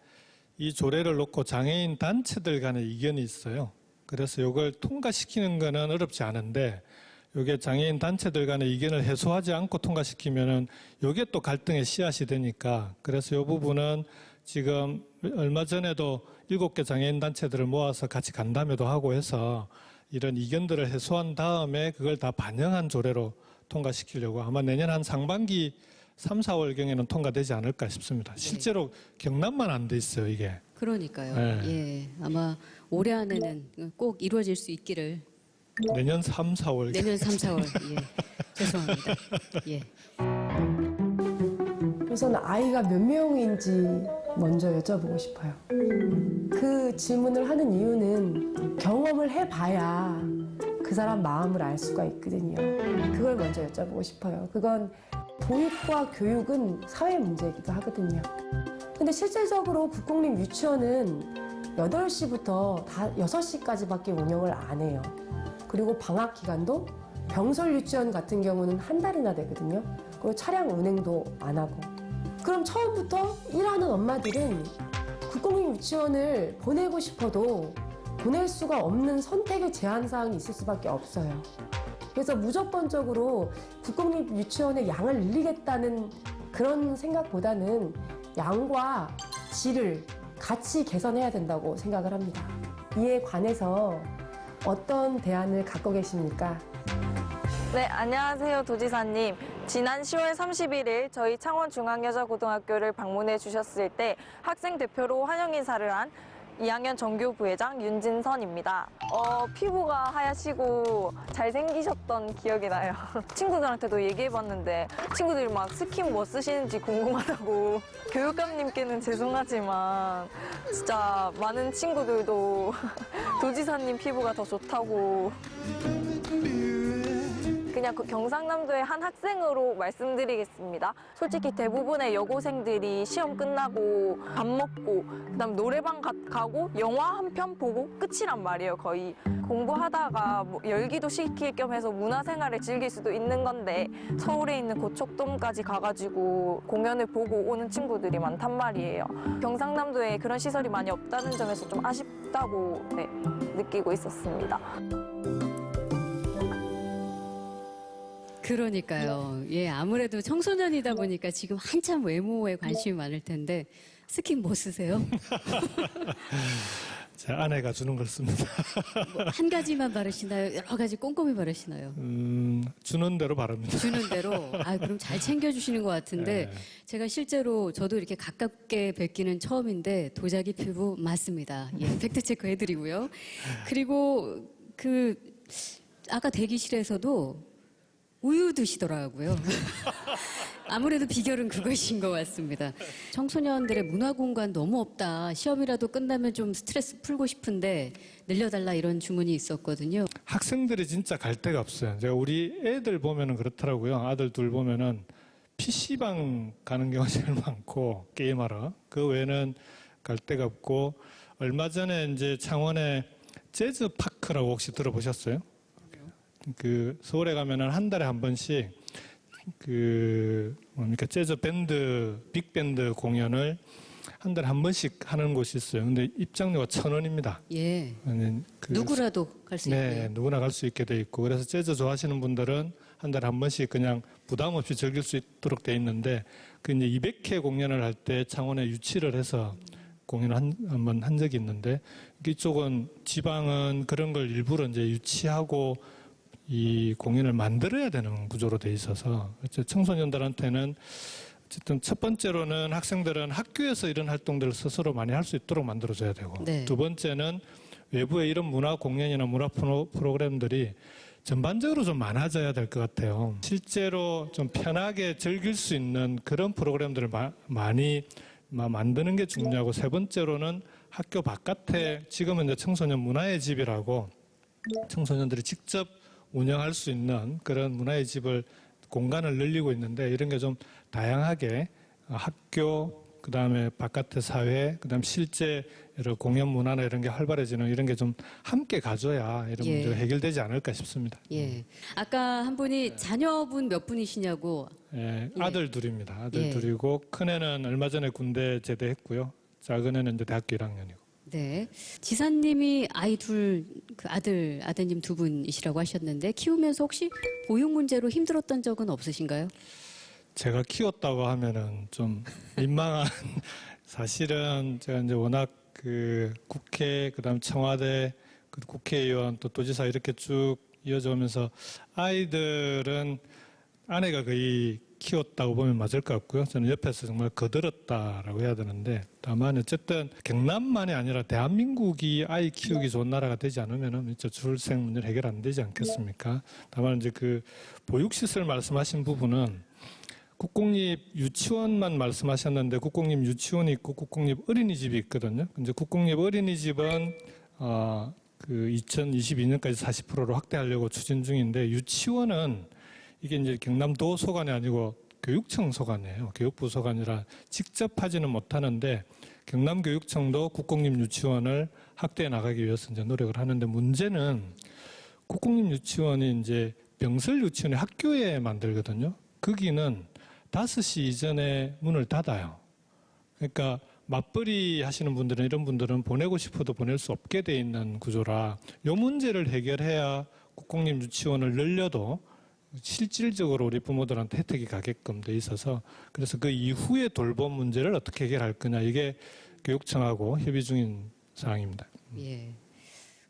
이 조례를 놓고 장애인 단체들 간의 이견이 있어요. 그래서 이걸 통과시키는 거는 어렵지 않은데 이게 장애인 단체들 간의 이견을 해소하지 않고 통과시키면은 이게 또 갈등의 씨앗이 되니까 그래서 이 부분은 지금 얼마 전에도 7개 장애인 단체들을 모아서 같이 간담회도 하고 해서 이런 이견들을 해소한 다음에 그걸 다 반영한 조례로 통과시키려고 아마 내년 한 상반기 3, 4월경에는 통과되지 않을까 싶습니다. 실제로 경남만 안 돼 있어요, 이게. 그러니까요. 아마 올해 안에는 꼭 이루어질 수 있기를. 내년 3, 4월. 내년 3, 4월. 죄송합니다. 우선 아이가 몇 명인지 먼저 여쭤보고 싶어요. 그 질문을 하는 이유는 경험을 해봐야 그 사람 마음을 알 수가 있거든요. 그걸 먼저 여쭤보고 싶어요. 그건 보육과 교육은 사회 문제이기도 하거든요. 근데 실질적으로 국공립 유치원은 8시부터 6시까지밖에 운영을 안 해요. 그리고 방학 기간도 병설 유치원 같은 경우는 한 달이나 되거든요. 그리고 차량 운행도 안 하고. 그럼 처음부터 일하는 엄마들은 국공립 유치원을 보내고 싶어도 보낼 수가 없는 선택의 제한 사항이 있을 수밖에 없어요. 그래서 무조건적으로 국공립 유치원의 양을 늘리겠다는 그런 생각보다는 양과 질을 같이 개선해야 된다고 생각을 합니다. 이에 관해서 어떤 대안을 갖고 계십니까? 네, 안녕하세요, 도지사님. 지난 10월 31일 저희 창원중앙여자고등학교를 방문해 주셨을 때 학생 대표로 환영 인사를 한 2학년 정교 부회장 윤진선입니다. 피부가 하얗시고 잘생기셨던 기억이 나요. 친구들한테도 얘기해봤는데 친구들이 막 스킨 뭐 쓰시는지 궁금하다고. 교육감님께는 죄송하지만 진짜 많은 친구들도 도지사님 피부가 더 좋다고. 그냥 그 경상남도의 한 학생으로 말씀드리겠습니다. 솔직히 대부분의 여고생들이 시험 끝나고 밥 먹고 그다음 노래방 가고 영화 한 편 보고 끝이란 말이에요. 거의 공부하다가 뭐 열기도 식힐 겸 해서 문화생활을 즐길 수도 있는 건데 서울에 있는 고척돔까지 가가지고 공연을 보고 오는 친구들이 많단 말이에요. 경상남도에 그런 시설이 많이 없다는 점에서 좀 아쉽다고 느끼고 있었습니다. 그러니까요. 예, 아무래도 청소년이다 보니까 지금 한참 외모에 관심이 많을 텐데 스킨 뭐 쓰세요? 제 아내가 주는 걸 씁니다. 뭐 한 가지만 바르시나요? 여러 가지 꼼꼼히 바르시나요? 주는 대로 바릅니다. 주는 대로? 그럼 잘 챙겨주시는 것 같은데 네. 제가 실제로 저도 이렇게 가깝게 뵙기는 처음인데 도자기 피부 맞습니다. 예, 팩트체크 해드리고요. 그리고 아까 대기실에서도 우유 드시더라고요. 아무래도 비결은 그것인 것 같습니다. 청소년들의 문화 공간 너무 없다. 시험이라도 끝나면 좀 스트레스 풀고 싶은데 늘려달라 이런 주문이 있었거든요. 학생들이 진짜 갈 데가 없어요. 제가 우리 애들 보면은 그렇더라고요. 아들 둘 보면은 PC방 가는 경우가 제일 많고 게임하러. 그 외에는 갈 데가 없고 얼마 전에 이제 창원에 재즈 파크라고 혹시 들어보셨어요? 서울에 가면은 한 달에 한 번씩 재즈 밴드, 빅밴드 공연을 한 달에 한 번씩 하는 곳이 있어요. 근데 입장료가 1,000원입니다. 예. 누구라도 갈 수 있고요. 네, 누구나 갈 수 있게 돼 있고. 그래서 재즈 좋아하시는 분들은 한 달에 한 번씩 그냥 부담 없이 즐길 수 있도록 돼 있는데 이제 200회 공연을 할 때 창원에 유치를 해서 공연을 한 번 한 적이 있는데 이쪽은 지방은 그런 걸 일부러 이제 유치하고 이 공연을 만들어야 되는 구조로 돼 있어서 청소년들한테는 어쨌든 첫 번째로는 학생들은 학교에서 이런 활동들을 스스로 많이 할 수 있도록 만들어줘야 되고 네. 두 번째는 외부의 이런 문화 공연이나 문화 프로그램들이 전반적으로 좀 많아져야 될 것 같아요. 실제로 좀 편하게 즐길 수 있는 그런 프로그램들을 많이 만드는 게 중요하고 세 번째로는 학교 바깥에 지금은 이제 청소년 문화의 집이라고 청소년들이 직접 운영할 수 있는 그런 문화의 집을 공간을 늘리고 있는데 이런 게 좀 다양하게 학교 그다음에 바깥의 사회 그다음 실제 여러 공연 문화나 이런 게 활발해지는 이런 게 좀 함께 가져야 이런 문제가 해결되지 않을까 싶습니다. 예. 아까 한 분이 자녀분 몇 분이시냐고. 예, 아들 둘입니다. 아들 둘이고 큰애는 얼마 전에 군대 제대했고요. 작은 애는 이제 대학교 1학년이고. 네. 지사님이 아이 둘, 아드님 두 분이시라고 하셨는데 키우면서 혹시 보육 문제로 힘들었던 적은 없으신가요? 제가 키웠다고 하면은 좀 민망한 사실은 제가 이제 워낙 국회, 그다음 청와대, 국회의원 또 도지사 이렇게 쭉 이어져 오면서 아이들은 아내가 거의 키웠다고 보면 맞을 것 같고요. 저는 옆에서 정말 거들었다라고 해야 되는데 다만 어쨌든 경남만이 아니라 대한민국이 아이 키우기 좋은 나라가 되지 않으면은 출생 문제는 해결 안 되지 않겠습니까? 다만 이제 보육시설 말씀하신 부분은 국공립 유치원만 말씀하셨는데 국공립 유치원이 있고 국공립 어린이집이 있거든요. 이제 국공립 어린이집은 그 2022년까지 40%로 확대하려고 추진 중인데 유치원은 이게 이제 경남도 소관이 아니고 교육청 소관이에요. 교육부 소관이라 직접 하지는 못하는데 경남교육청도 국공립 유치원을 확대해 나가기 위해서 이제 노력을 하는데 문제는 국공립 유치원이 이제 병설 유치원이 학교에 만들거든요. 거기는 5시 이전에 문을 닫아요. 그러니까 맞벌이 하시는 분들은 이런 분들은 보내고 싶어도 보낼 수 없게 돼 있는 구조라 이 문제를 해결해야 국공립 유치원을 늘려도 실질적으로 우리 부모들한테 혜택이 가게끔 돼 있어서 그래서 그 이후에 돌봄 문제를 어떻게 해결할 거냐 이게 교육청하고 협의 중인 사항입니다. 예.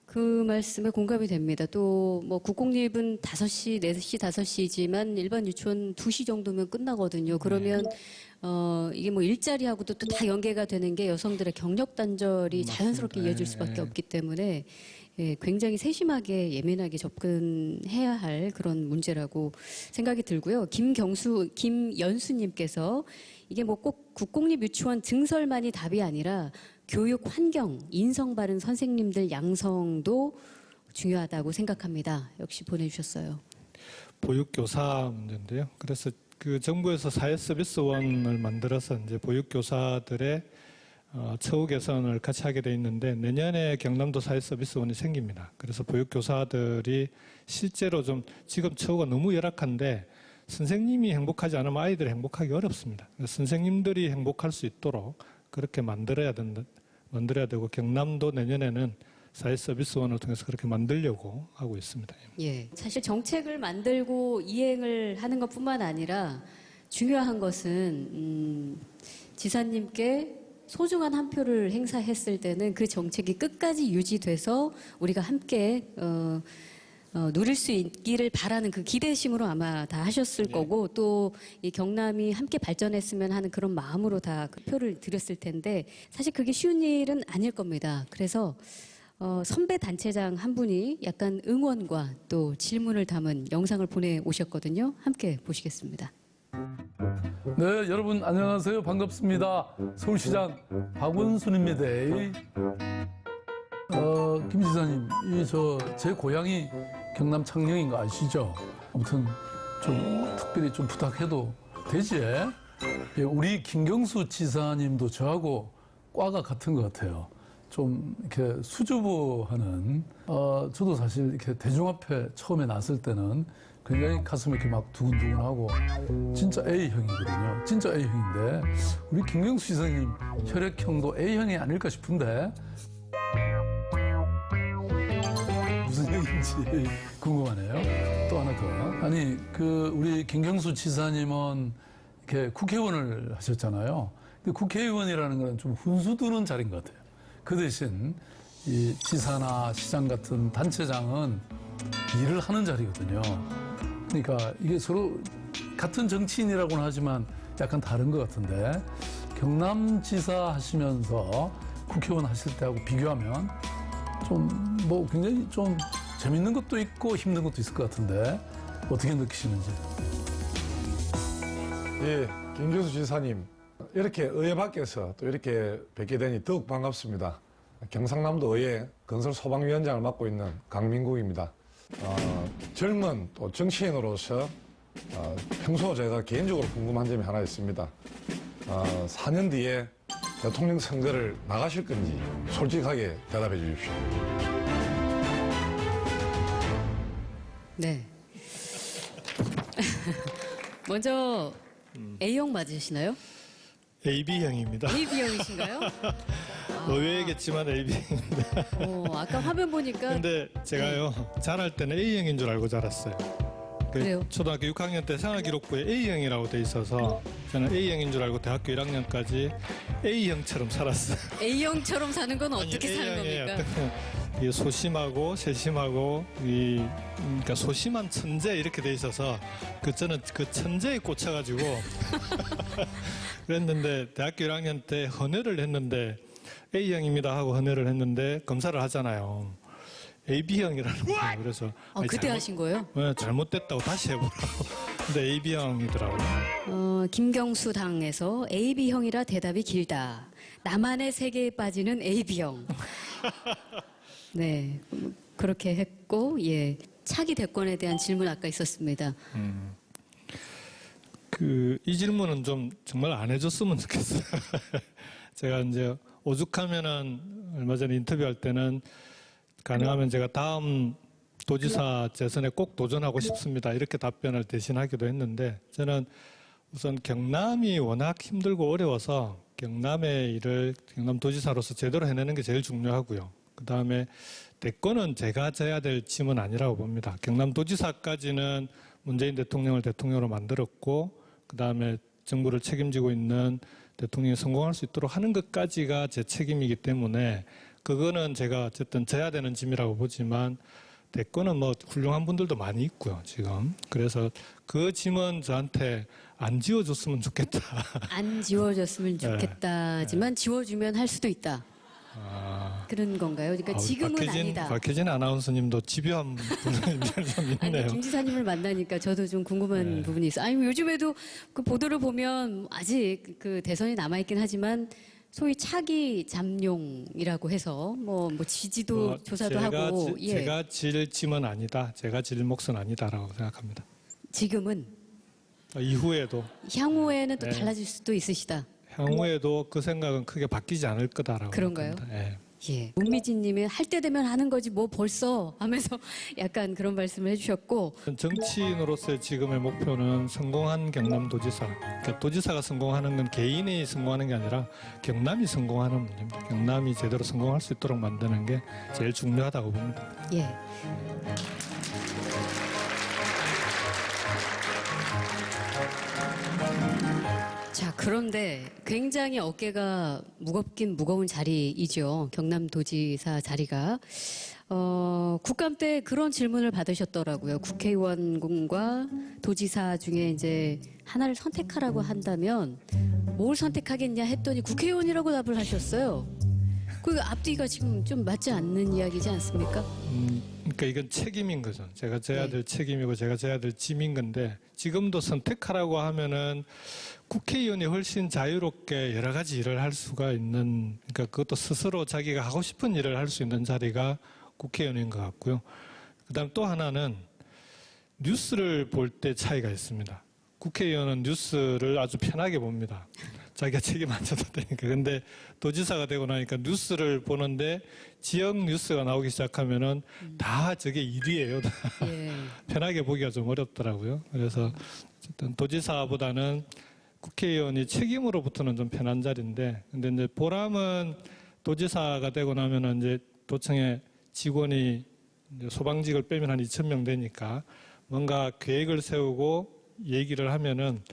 그 말씀에 공감이 됩니다. 또 뭐 국공립은 5시, 4시, 5시지만 일반 유치원 2시 정도면 끝나거든요. 그러면 이게 뭐 일자리하고도 또 다 연계가 되는 게 여성들의 경력 단절이 자연스럽게 이어질 수밖에 없기 때문에 예, 굉장히 세심하게 예민하게 접근해야 할 그런 문제라고 생각이 들고요. 김연수님께서 이게 뭐 꼭 국공립 유치원 증설만이 답이 아니라 교육 환경, 인성 바른 선생님들 양성도 중요하다고 생각합니다. 역시 보내주셨어요. 보육교사 문제인데요. 그래서 그 정부에서 사회서비스원을 만들어서 이제 보육교사들의 처우 개선을 같이 하게 돼 있는데 내년에 경남도 사회서비스원이 생깁니다. 그래서 보육교사들이 실제로 좀 지금 처우가 너무 열악한데 선생님이 행복하지 않으면 아이들이 행복하기 어렵습니다. 그래서 선생님들이 행복할 수 있도록 그렇게 만들어야 되고 경남도 내년에는 사회서비스원을 통해서 그렇게 만들려고 하고 있습니다. 예, 사실 정책을 만들고 이행을 하는 것뿐만 아니라 중요한 것은 지사님께 소중한 한 표를 행사했을 때는 그 정책이 끝까지 유지돼서 우리가 함께 누릴 수 있기를 바라는 그 기대심으로 아마 다 하셨을 거고 또 이 경남이 함께 발전했으면 하는 그런 마음으로 다 그 표를 드렸을 텐데 사실 그게 쉬운 일은 아닐 겁니다. 그래서 선배 단체장 한 분이 약간 응원과 또 질문을 담은 영상을 보내오셨거든요. 함께 보시겠습니다. 네, 여러분 안녕하세요. 반갑습니다. 서울시장 박원순입니다. 김 지사님, 제 고향이 경남 창녕인 거 아시죠? 아무튼 좀 특별히 좀 부탁해도 되지? 예, 우리 김경수 지사님도 저하고 과가 같은 것 같아요. 좀 이렇게 수줍어하는, 저도 사실 이렇게 대중 앞에 처음에 났을 때는 굉장히 가슴이 이렇게 막 두근두근하고 진짜 A형이거든요. 진짜 A형인데 우리 김경수 지사님 혈액형도 A형이 아닐까 싶은데 무슨 형인지 궁금하네요. 또 하나 더. 아니 우리 김경수 지사님은 이렇게 국회의원을 하셨잖아요. 근데 국회의원이라는 건 좀 훈수 두는 자리인 것 같아요. 그 대신 이 지사나 시장 같은 단체장은 일을 하는 자리거든요. 그러니까 이게 서로 같은 정치인이라고는 하지만 약간 다른 것 같은데 경남지사 하시면서 국회의원 하실 때하고 비교하면 좀 뭐 굉장히 좀 재밌는 것도 있고 힘든 것도 있을 것 같은데 어떻게 느끼시는지. 예, 김경수 지사님 이렇게 의회 밖에서 또 이렇게 뵙게 되니 더욱 반갑습니다. 경상남도 의회 건설소방위원장을 맡고 있는 강민국입니다. 젊은 또 정치인으로서 평소 제가 개인적으로 궁금한 점이 하나 있습니다. 4년 뒤에 대통령 선거를 나가실 건지 솔직하게 대답해 주십시오. 네. 먼저 A형 맞으시나요? AB형입니다. AB형이신가요? 의외겠지만 AB형입니다. 아까 화면 보니까. 근데 제가요, 자랄 때는 A형인 줄 알고 자랐어요. 그래요? 초등학교 6학년 때 생활기록부에 A형이라고 돼 있어서 저는 A형인 줄 알고 대학교 1학년까지 A형처럼 살았어요. A형처럼 사는 건 어떻게 사는 겁니까? 이 소심하고 세심하고 그러니까 소심한 천재 이렇게 돼 있어서 저는 그 천재에 꽂혀가지고 그랬는데 대학교 1학년 때 헌혈을 했는데 A형입니다 하고 헌혈을 했는데 검사를 하잖아요. AB형이라는 거예요. 그래서 그때 하신 거예요? 네, 잘못됐다고 다시 해보라고. 근데 AB형이더라고요. 김경수 당에서 AB형이라 대답이 길다. 나만의 세계에 빠지는 AB형. 네, 그렇게 했고, 예. 차기 대권에 대한 질문 아까 있었습니다. 이 질문은 좀 정말 안 해줬으면 좋겠어요. 제가 이제 오죽하면은 얼마 전에 인터뷰할 때는 가능하면 제가 다음 도지사 재선에 꼭 도전하고 싶습니다. 이렇게 답변을 대신하기도 했는데 저는 우선 경남이 워낙 힘들고 어려워서 경남의 일을 경남도지사로서 제대로 해내는 게 제일 중요하고요. 그다음에 대권은 제가 져야 될 짐은 아니라고 봅니다. 경남도지사까지는 문재인 대통령을 대통령으로 만들었고 그다음에 정부를 책임지고 있는 대통령이 성공할 수 있도록 하는 것까지가 제 책임이기 때문에 그거는 제가 어쨌든 져야 되는 짐이라고 보지만 대권은 뭐 훌륭한 분들도 많이 있고요, 지금. 그래서 그 짐은 저한테 안 지워줬으면 좋겠다. 안 지워줬으면 좋겠다지만 지워주면 할 수도 있다. 그런 건가요? 그러니까 지금은 아니다. 박혜진 아나운서님도 집요한 분이 좀 있네요. 아니, 김 지사님을 만나니까 저도 좀 궁금한 부분이 있어요. 아니, 요즘에도 그 보도를 보면 아직 그 대선이 남아있긴 하지만 소위 차기 잠룡이라고 해서 뭐 지지도 조사도 하고. 제가 질 짐은 아니다. 제가 질 몫은 아니다라고 생각합니다. 지금은? 이후에도. 향후에는 또 달라질 수도 있으시다. 향후에도 그 생각은 크게 바뀌지 않을 거다라고. 그런가요? 생각합니다. 예. 문미진님이 할 때 되면 하는 거지 뭐 벌써 하면서 약간 그런 말씀을 해주셨고. 정치인으로서의 지금의 목표는 성공한 경남도지사. 그러니까 도지사가 성공하는 건 개인이 성공하는 게 아니라 경남이 성공하는 문제입니다. 경남이 제대로 성공할 수 있도록 만드는 게 제일 중요하다고 봅니다. 예. 자, 그런데 굉장히 어깨가 무겁긴 무거운 자리이죠. 경남도지사 자리가. 국감 때 그런 질문을 받으셨더라고요. 국회의원과 도지사 중에 이제 하나를 선택하라고 한다면 뭘 선택하겠냐 했더니 국회의원이라고 답을 하셨어요. 그 앞뒤가 지금 좀 맞지 않는 이야기지 않습니까? 그러니까 이건 책임인 거죠. 제가 져야 될 책임이고 제가 져야 될 짐인 건데 지금도 선택하라고 하면은 국회의원이 훨씬 자유롭게 여러 가지 일을 할 수가 있는, 그러니까 그것도 스스로 자기가 하고 싶은 일을 할 수 있는 자리가 국회의원인 것 같고요. 그다음 또 하나는 뉴스를 볼 때 차이가 있습니다. 국회의원은 뉴스를 아주 편하게 봅니다. 자기가 책임 안 져도 되니까. 근데 도지사가 되고 나니까 뉴스를 보는데 지역 뉴스가 나오기 시작하면은 다 저게 일이에요. 편하게 보기가 좀 어렵더라고요. 그래서 어쨌든 도지사보다는 국회의원이 책임으로부터는 좀 편한 자리인데, 근데 이제 보람은 도지사가 되고 나면은 이제 도청에 직원이 이제 소방직을 빼면 한 2,000명 되니까 뭔가 계획을 세우고 얘기를 하면은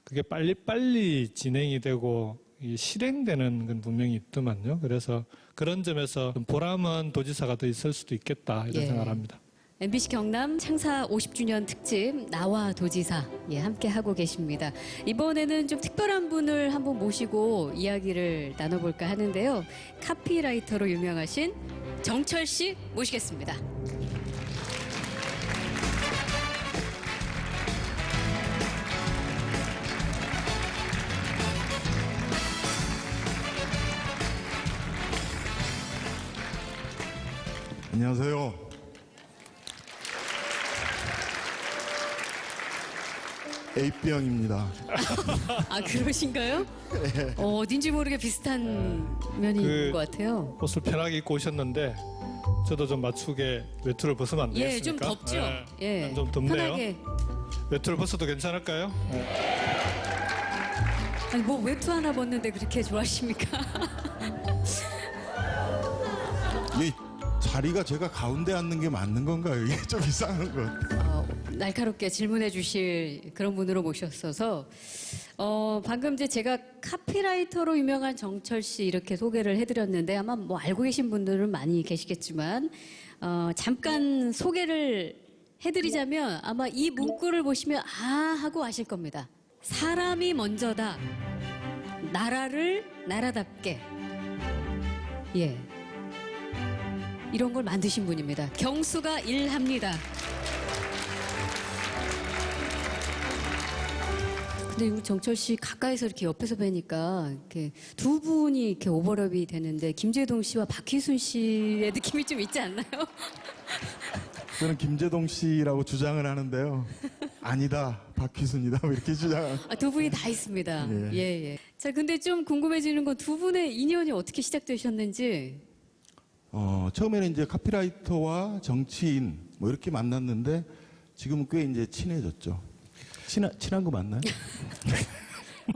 그게 빨리빨리 진행이 되고 실행되는 건 분명히 있더만요. 그래서 그런 점에서 보람은 도지사가 더 있을 수도 있겠다 이런 생각을 합니다. MBC 경남 창사 50주년 특집 나와 도지사 함께 하고 계십니다. 이번에는 좀 특별한 분을 한번 모시고 이야기를 나눠볼까 하는데요. 카피라이터로 유명하신 정철 씨 모시겠습니다. 안녕하세요. A병입니다. 아, 그러신가요? 어딘지 모르게 비슷한 면이 있는 것 같아요. 옷을 편하게 입고 오셨는데 저도 좀 맞추게 외투를 벗으면 안 되겠습니까? 좀 덥죠? 좀 덥네요. 편하게. 외투를 벗어도 괜찮을까요? 아니, 뭐 외투 하나 벗는데 그렇게 좋아하십니까? 이 자리가 제가 가운데 앉는 게 맞는 건가요? 이게 좀 이상한 것. 날카롭게 질문해 주실 그런 분으로 모셨어서 방금 이제 제가 카피라이터로 유명한 정철 씨 이렇게 소개를 해드렸는데 아마 뭐 알고 계신 분들은 많이 계시겠지만 잠깐 소개를 해드리자면 아마 이 문구를 보시면 아 하고 아실 겁니다. 사람이 먼저다. 나라를 나라답게. 예. 이런 걸 만드신 분입니다. 경수가 일합니다. 근데 우리 정철 씨 가까이서 이렇게 옆에서 뵈니까 이렇게 두 분이 이렇게 오버랩이 되는데 김재동 씨와 박희순 씨의 느낌이 좀 있지 않나요? 저는 김재동 씨라고 주장을 하는데요. 아니다, 박희순이다. 뭐 이렇게 주장. 두 분이 다 있습니다. 예. 예. 자, 근데 좀 궁금해지는 건 두 분의 인연이 어떻게 시작되셨는지. 처음에는 이제 카피라이터와 정치인 뭐 이렇게 만났는데 지금은 꽤 이제 친해졌죠. 친한 거 맞나요?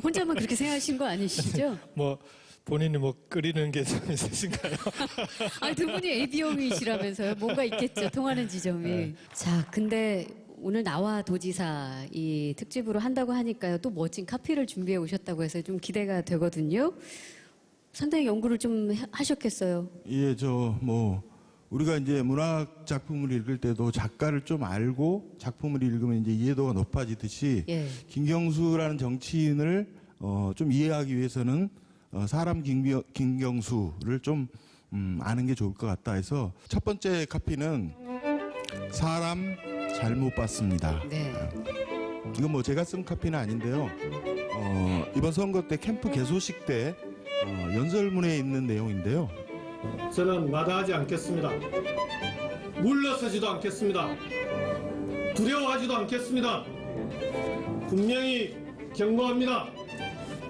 혼자만 그렇게 생각하신 거 아니시죠? 뭐 본인이 뭐 끓이는 게 좀 있으신가요? 아니, 두 분이 AB형이시라면서요. 뭔가 있겠죠. 통하는 지점이. 네. 자, 근데 오늘 나와 도지사 이 특집으로 한다고 하니까요. 또 멋진 카피를 준비해 오셨다고 해서 좀 기대가 되거든요. 상당히 연구를 좀 하셨겠어요. 예, 우리가 이제 문학 작품을 읽을 때도 작가를 좀 알고 작품을 읽으면 이제 이해도가 높아지듯이 예. 김경수라는 정치인을 좀 이해하기 위해서는 사람 김경수를 좀 아는 게 좋을 것 같다 해서 첫 번째 카피는 사람 잘못 봤습니다. 네. 이건 뭐 제가 쓴 카피는 아닌데요. 이번 선거 때 캠프 개소식 때 연설문에 있는 내용인데요. 저는 마다하지 않겠습니다. 물러서지도 않겠습니다. 두려워하지도 않겠습니다. 분명히 경고합니다.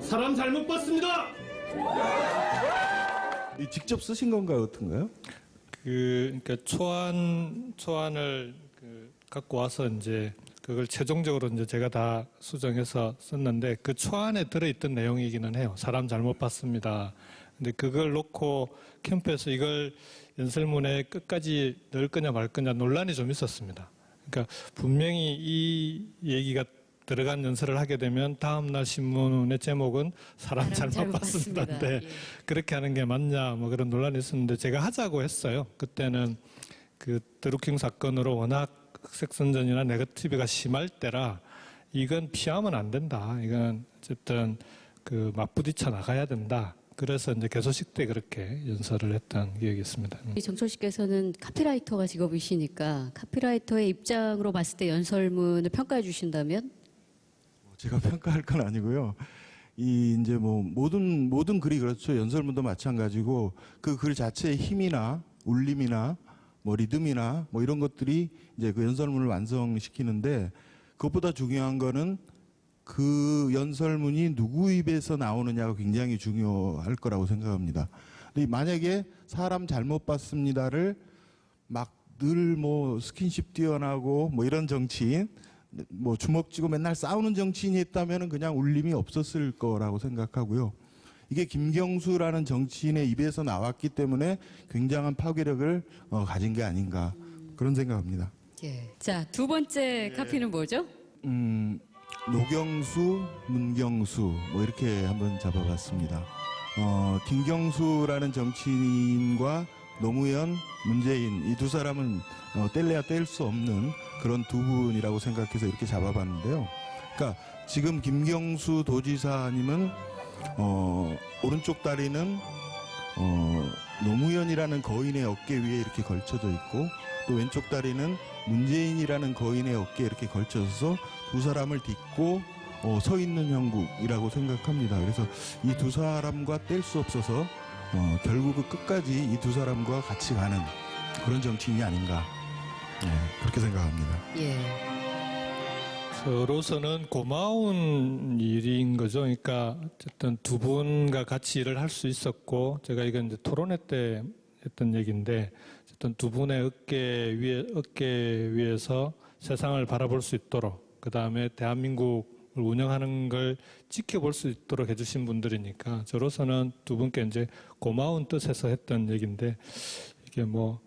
사람 잘못 봤습니다. 직접 쓰신 건가요, 어떤가요? 그러니까 초안을 갖고 와서 이제 그걸 최종적으로 이제 제가 다 수정해서 썼는데 그 초안에 들어있던 내용이기는 해요. 사람 잘못 봤습니다. 근데 그걸 놓고 캠프에서 이걸 연설문에 끝까지 넣을 거냐 말 거냐 논란이 좀 있었습니다. 그러니까 분명히 이 얘기가 들어간 연설을 하게 되면 다음날 신문의 제목은 사람 잘못 봤습니다인데 그렇게 하는 게 맞냐 뭐 그런 논란이 있었는데 제가 하자고 했어요. 그때는 그 드루킹 사건으로 워낙 흑색선전이나 네거티브가 심할 때라 이건 피하면 안 된다. 이건 어쨌든 그 맞부딪혀 나가야 된다. 그래서 이제 개소식 때 그렇게 연설을 했던 기억이 있습니다. 정철 씨께서는 카피라이터가 직업이시니까 카피라이터의 입장으로 봤을 때 연설문을 평가해 주신다면? 제가 평가할 건 아니고요. 이제 뭐 모든 글이 그렇죠. 연설문도 마찬가지고 그 글 자체의 힘이나 울림이나 뭐 리듬이나 뭐 이런 것들이 이제 그 연설문을 완성시키는데 그것보다 중요한 거는 그 연설문이 누구 입에서 나오느냐가 굉장히 중요할 거라고 생각합니다. 근데 만약에 사람 잘못 봤습니다를 막 늘 뭐 스킨십 뛰어나고 뭐 이런 정치인 뭐 주먹 쥐고 맨날 싸우는 정치인이 했다면 그냥 울림이 없었을 거라고 생각하고요. 이게 김경수라는 정치인의 입에서 나왔기 때문에 굉장한 파괴력을 가진 게 아닌가 그런 생각합니다. 예. 자, 두 번째 카피는 뭐죠? 노경수, 문경수 뭐 이렇게 한번 잡아봤습니다. 김경수라는 정치인과 노무현, 문재인 이 두 사람은 뗄래야 뗄 수 없는 그런 두 분이라고 생각해서 이렇게 잡아봤는데요. 그러니까 지금 김경수 도지사님은 오른쪽 다리는 노무현이라는 거인의 어깨 위에 이렇게 걸쳐져 있고 또 왼쪽 다리는 문재인이라는 거인의 어깨에 이렇게 걸쳐서 두 사람을 딛고 서 있는 형국이라고 생각합니다. 그래서 이 두 사람과 뗄 수 없어서 결국은 끝까지 이 두 사람과 같이 가는 그런 정치인이 아닌가 그렇게 생각합니다. 예. 저로서는 고마운 일인 거죠. 그러니까 어쨌든 두 분과 같이 일을 할 수 있었고 제가 이건 이제 토론회 때 했던 얘기인데 어쨌든 두 분의 어깨 위에서 세상을 바라볼 수 있도록 그 다음에 대한민국을 운영하는 걸 지켜볼 수 있도록 해주신 분들이니까 저로서는 두 분께 이제 고마운 뜻에서 했던 얘기인데 이게 뭐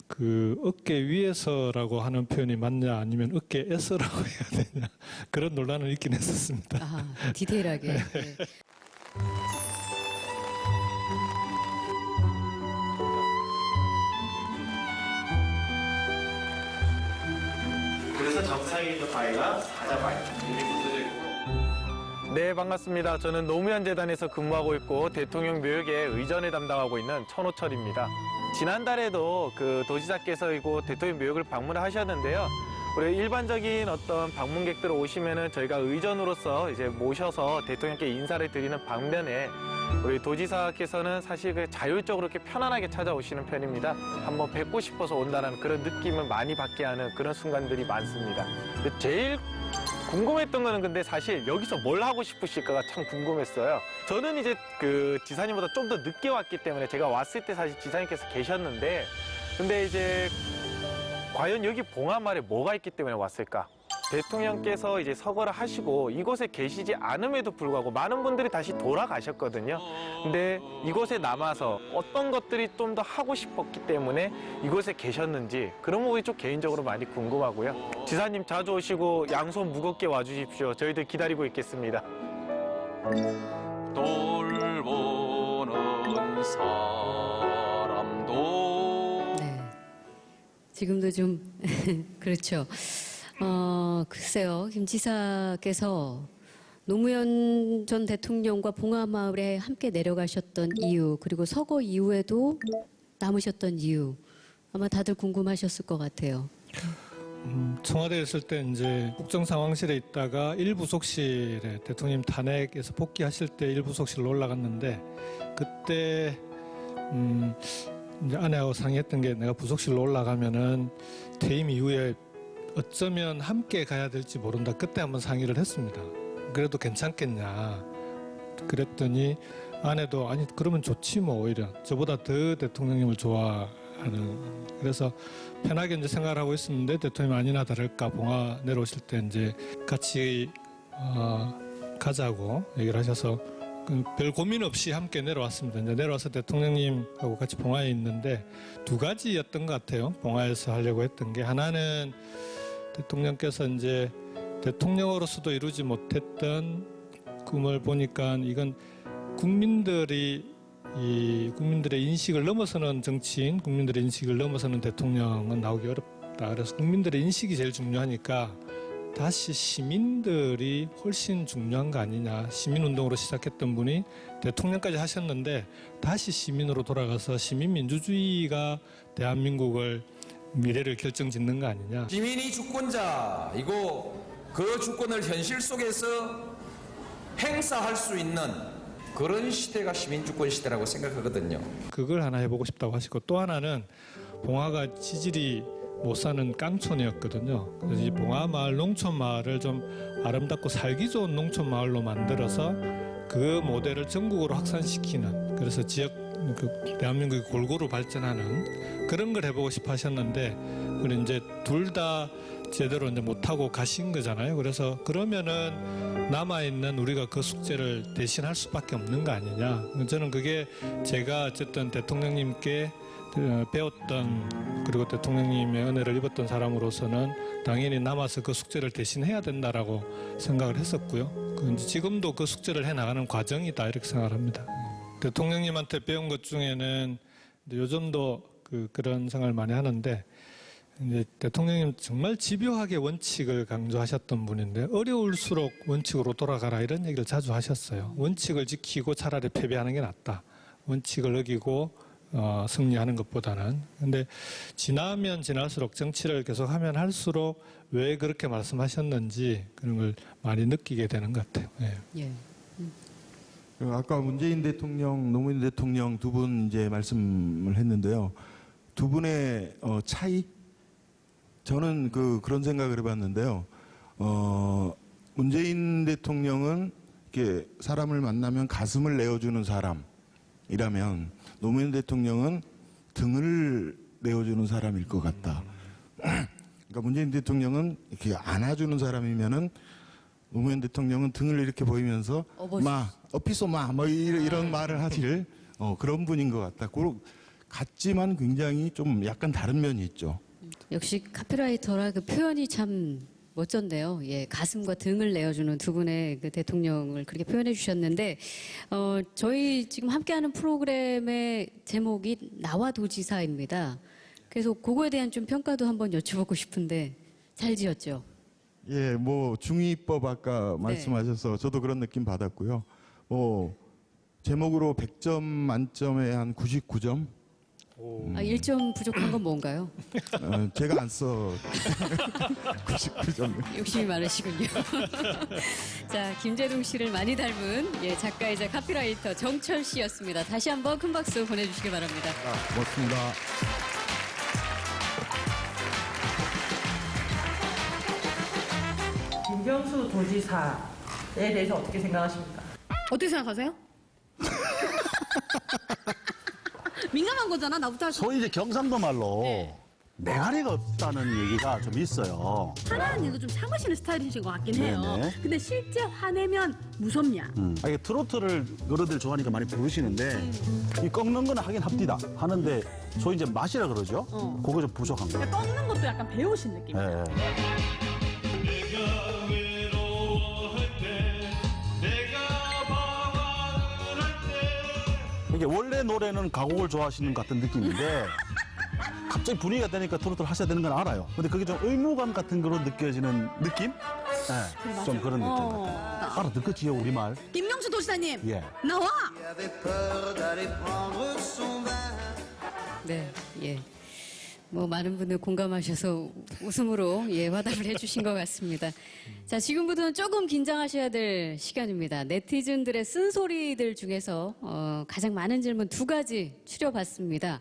그 어깨 위에서라고 하는 표현이 맞냐 아니면 어깨에서라고 해야 되냐 그런 논란은 있긴 했었습니다. 아, 디테일하게. 네. 그래서 정상인 바위가 사자바위 이렇게 붙어져 있고. 네, 반갑습니다. 저는 노무현 재단에서 근무하고 있고 대통령 묘역의 의전을 담당하고 있는 천호철입니다. 지난달에도 그 도지사께서 이곳 대통령 묘역을 방문하셨는데요. 우리 일반적인 어떤 방문객들 오시면은 저희가 의전으로서 이제 모셔서 대통령께 인사를 드리는 반면에 우리 도지사께서는 사실 그 자율적으로 이렇게 편안하게 찾아오시는 편입니다. 한번 뵙고 싶어서 온다는 그런 느낌을 많이 받게 하는 그런 순간들이 많습니다. 제일 궁금했던 거는 근데 사실 여기서 뭘 하고 싶으실까가 참 궁금했어요. 저는 이제 그 지사님보다 좀 더 늦게 왔기 때문에 제가 왔을 때 사실 지사님께서 계셨는데 근데 이제 과연 여기 봉하마을에 뭐가 있기 때문에 왔을까? 대통령께서 이제 서거를 하시고 이곳에 계시지 않음에도 불구하고 많은 분들이 다시 돌아가셨거든요. 근데 이곳에 남아서 어떤 것들이 좀 더 하고 싶었기 때문에 이곳에 계셨는지 그런 부분이 좀 개인적으로 많이 궁금하고요. 지사님 자주 오시고 양손 무겁게 와주십시오. 저희들 기다리고 있겠습니다. 돌보는 사람도 지금도 좀 그렇죠. 글쎄요, 김 지사께서 노무현 전 대통령과 봉하마을에 함께 내려가셨던 이유, 그리고 서거 이후에도 남으셨던 이유, 아마 다들 궁금하셨을 것 같아요. 청와대에 있을 때 이제 국정상황실에 있다가 일부속실에 대통령 탄핵에서 복귀하실 때 일부속실로 올라갔는데 그때 이제 아내하고 상의했던 게 내가 부속실로 올라가면은 퇴임 이후에 어쩌면 함께 가야 될지 모른다. 그때 한번 상의를 했습니다. 그래도 괜찮겠냐. 그랬더니 아내도 아니 그러면 좋지 뭐 오히려 저보다 더 대통령님을 좋아하는 그래서 편하게 이제 생각을 하고 있었는데 대통령이 아니나 다를까 봉화 내려오실 때 이제 같이 가자고 얘기를 하셔서 별 고민 없이 함께 내려왔습니다. 이제 내려와서 대통령님하고 같이 봉화에 있는데 두 가지였던 것 같아요. 봉화에서 하려고 했던 게 하나는 대통령께서 이제 대통령으로서도 이루지 못했던 꿈을 보니까 이건 국민들의 인식을 넘어서는 정치인, 국민들의 인식을 넘어서는 대통령은 나오기 어렵다. 그래서 국민들의 인식이 제일 중요하니까 다시 시민들이 훨씬 중요한 거 아니냐. 시민운동으로 시작했던 분이 대통령까지 하셨는데 다시 시민으로 돌아가서 시민민주주의가 대한민국을 미래를 결정짓는 거 아니냐. 시민이 주권자이고 그 주권을 현실 속에서 행사할 수 있는 그런 시대가 시민주권 시대라고 생각하거든요. 그걸 하나 해보고 싶다고 하시고 또 하나는 봉화가 지질이 못 사는 깡촌이었거든요. 그래서 이 봉화마을 농촌마을을 좀 아름답고 살기 좋은 농촌마을로 만들어서 그 모델을 전국으로 확산시키는 그래서 지역 대한민국이 골고루 발전하는 그런 걸 해보고 싶어 하셨는데 그리고 이제 둘 다 제대로 이제 못하고 가신 거잖아요. 그래서 그러면은 남아있는 우리가 그 숙제를 대신할 수밖에 없는 거 아니냐. 저는 그게 제가 어쨌든 대통령님께 배웠던 그리고 대통령님의 은혜를 입었던 사람으로서는 당연히 남아서 그 숙제를 대신해야 된다라고 생각을 했었고요. 지금도 그 숙제를 해나가는 과정이다 이렇게 생각을 합니다. 대통령님한테 배운 것 중에는 요즘도 그런 생각을 많이 하는데 이제 대통령님 정말 집요하게 원칙을 강조하셨던 분인데 어려울수록 원칙으로 돌아가라 이런 얘기를 자주 하셨어요. 원칙을 지키고 차라리 패배하는 게 낫다. 원칙을 어기고 승리하는 것보다는. 근데 지나면 지날수록 정치를 계속하면 할수록 왜 그렇게 말씀하셨는지 그런 걸 많이 느끼게 되는 것 같아요. 예. 아까 문재인 대통령, 노무현 대통령 두 분 이제 말씀을 했는데요. 두 분의 차이? 저는 그런 생각을 해봤는데요. 문재인 대통령은 이렇게 사람을 만나면 가슴을 내어주는 사람이라면 노무현 대통령은 등을 내어주는 사람일 것 같다. 그러니까 문재인 대통령은 이렇게 안아주는 사람이면은 노무현 대통령은 등을 이렇게 보이면서 어피소 뭐 이런 말을 하실 그런 분인 것 같다. 같지만 굉장히 좀 약간 다른 면이 있죠. 역시 카피라이터라 그 표현이 참 멋졌네요. 예, 가슴과 등을 내어주는 두 분의 그 대통령을 그렇게 표현해 주셨는데, 저희 지금 함께하는 프로그램의 제목이 나와 도지사입니다. 그래서 그거에 대한 좀 평가도 한번 여쭤보고 싶은데 잘 지었죠? 예, 뭐 중의법 아까 말씀하셔서 저도 그런 느낌 받았고요. 제목으로 100점 만점에 한 99점 아, 1점 부족한 건 뭔가요? 제가 안 써. 99점. 욕심이 많으시군요. 자, 김재동 씨를 많이 닮은 작가이자 카피라이터 정철 씨였습니다. 다시 한번 큰 박수 보내주시기 바랍니다. 고맙습니다. 김경수 도지사에 대해서 어떻게 생각하십니까? 어떻게 생각하세요? 민감한 거잖아. 나부터 할 수. 소위 이제 경상도 말로 매가리가 없다는 얘기가 좀 있어요. 화나는 일도 좀 참으시는 스타일이신 것 같긴 해요. 네네. 근데 실제 화내면 무섭냐? 이게 트로트를 어른들 좋아하니까 많이 부르시는데 이 꺾는 거는 하긴 합디다 하는데 소위 이제 맛이라 그러죠. 그거 좀 부족한 거예요. 그러니까 꺾는 것도 약간 배우신 느낌이에요. 이게 원래 노래는 가곡을 좋아하시는 것 같은 느낌인데 갑자기 분위기가 되니까 트로트를 하셔야 되는 건 알아요. 근데 그게 좀 의무감 같은 거로 느껴지는 느낌? 네, 좀 그런 느낌. 알아듣겠지요, 우리말? 김경수 도지사님, 예. 나와! 네, 예. 뭐 많은 분들 공감하셔서 웃음으로 화답을 해주신 것 같습니다. 자, 지금부터는 조금 긴장하셔야 될 시간입니다. 네티즌들의 쓴소리들 중에서 가장 많은 질문 2가지 추려봤습니다.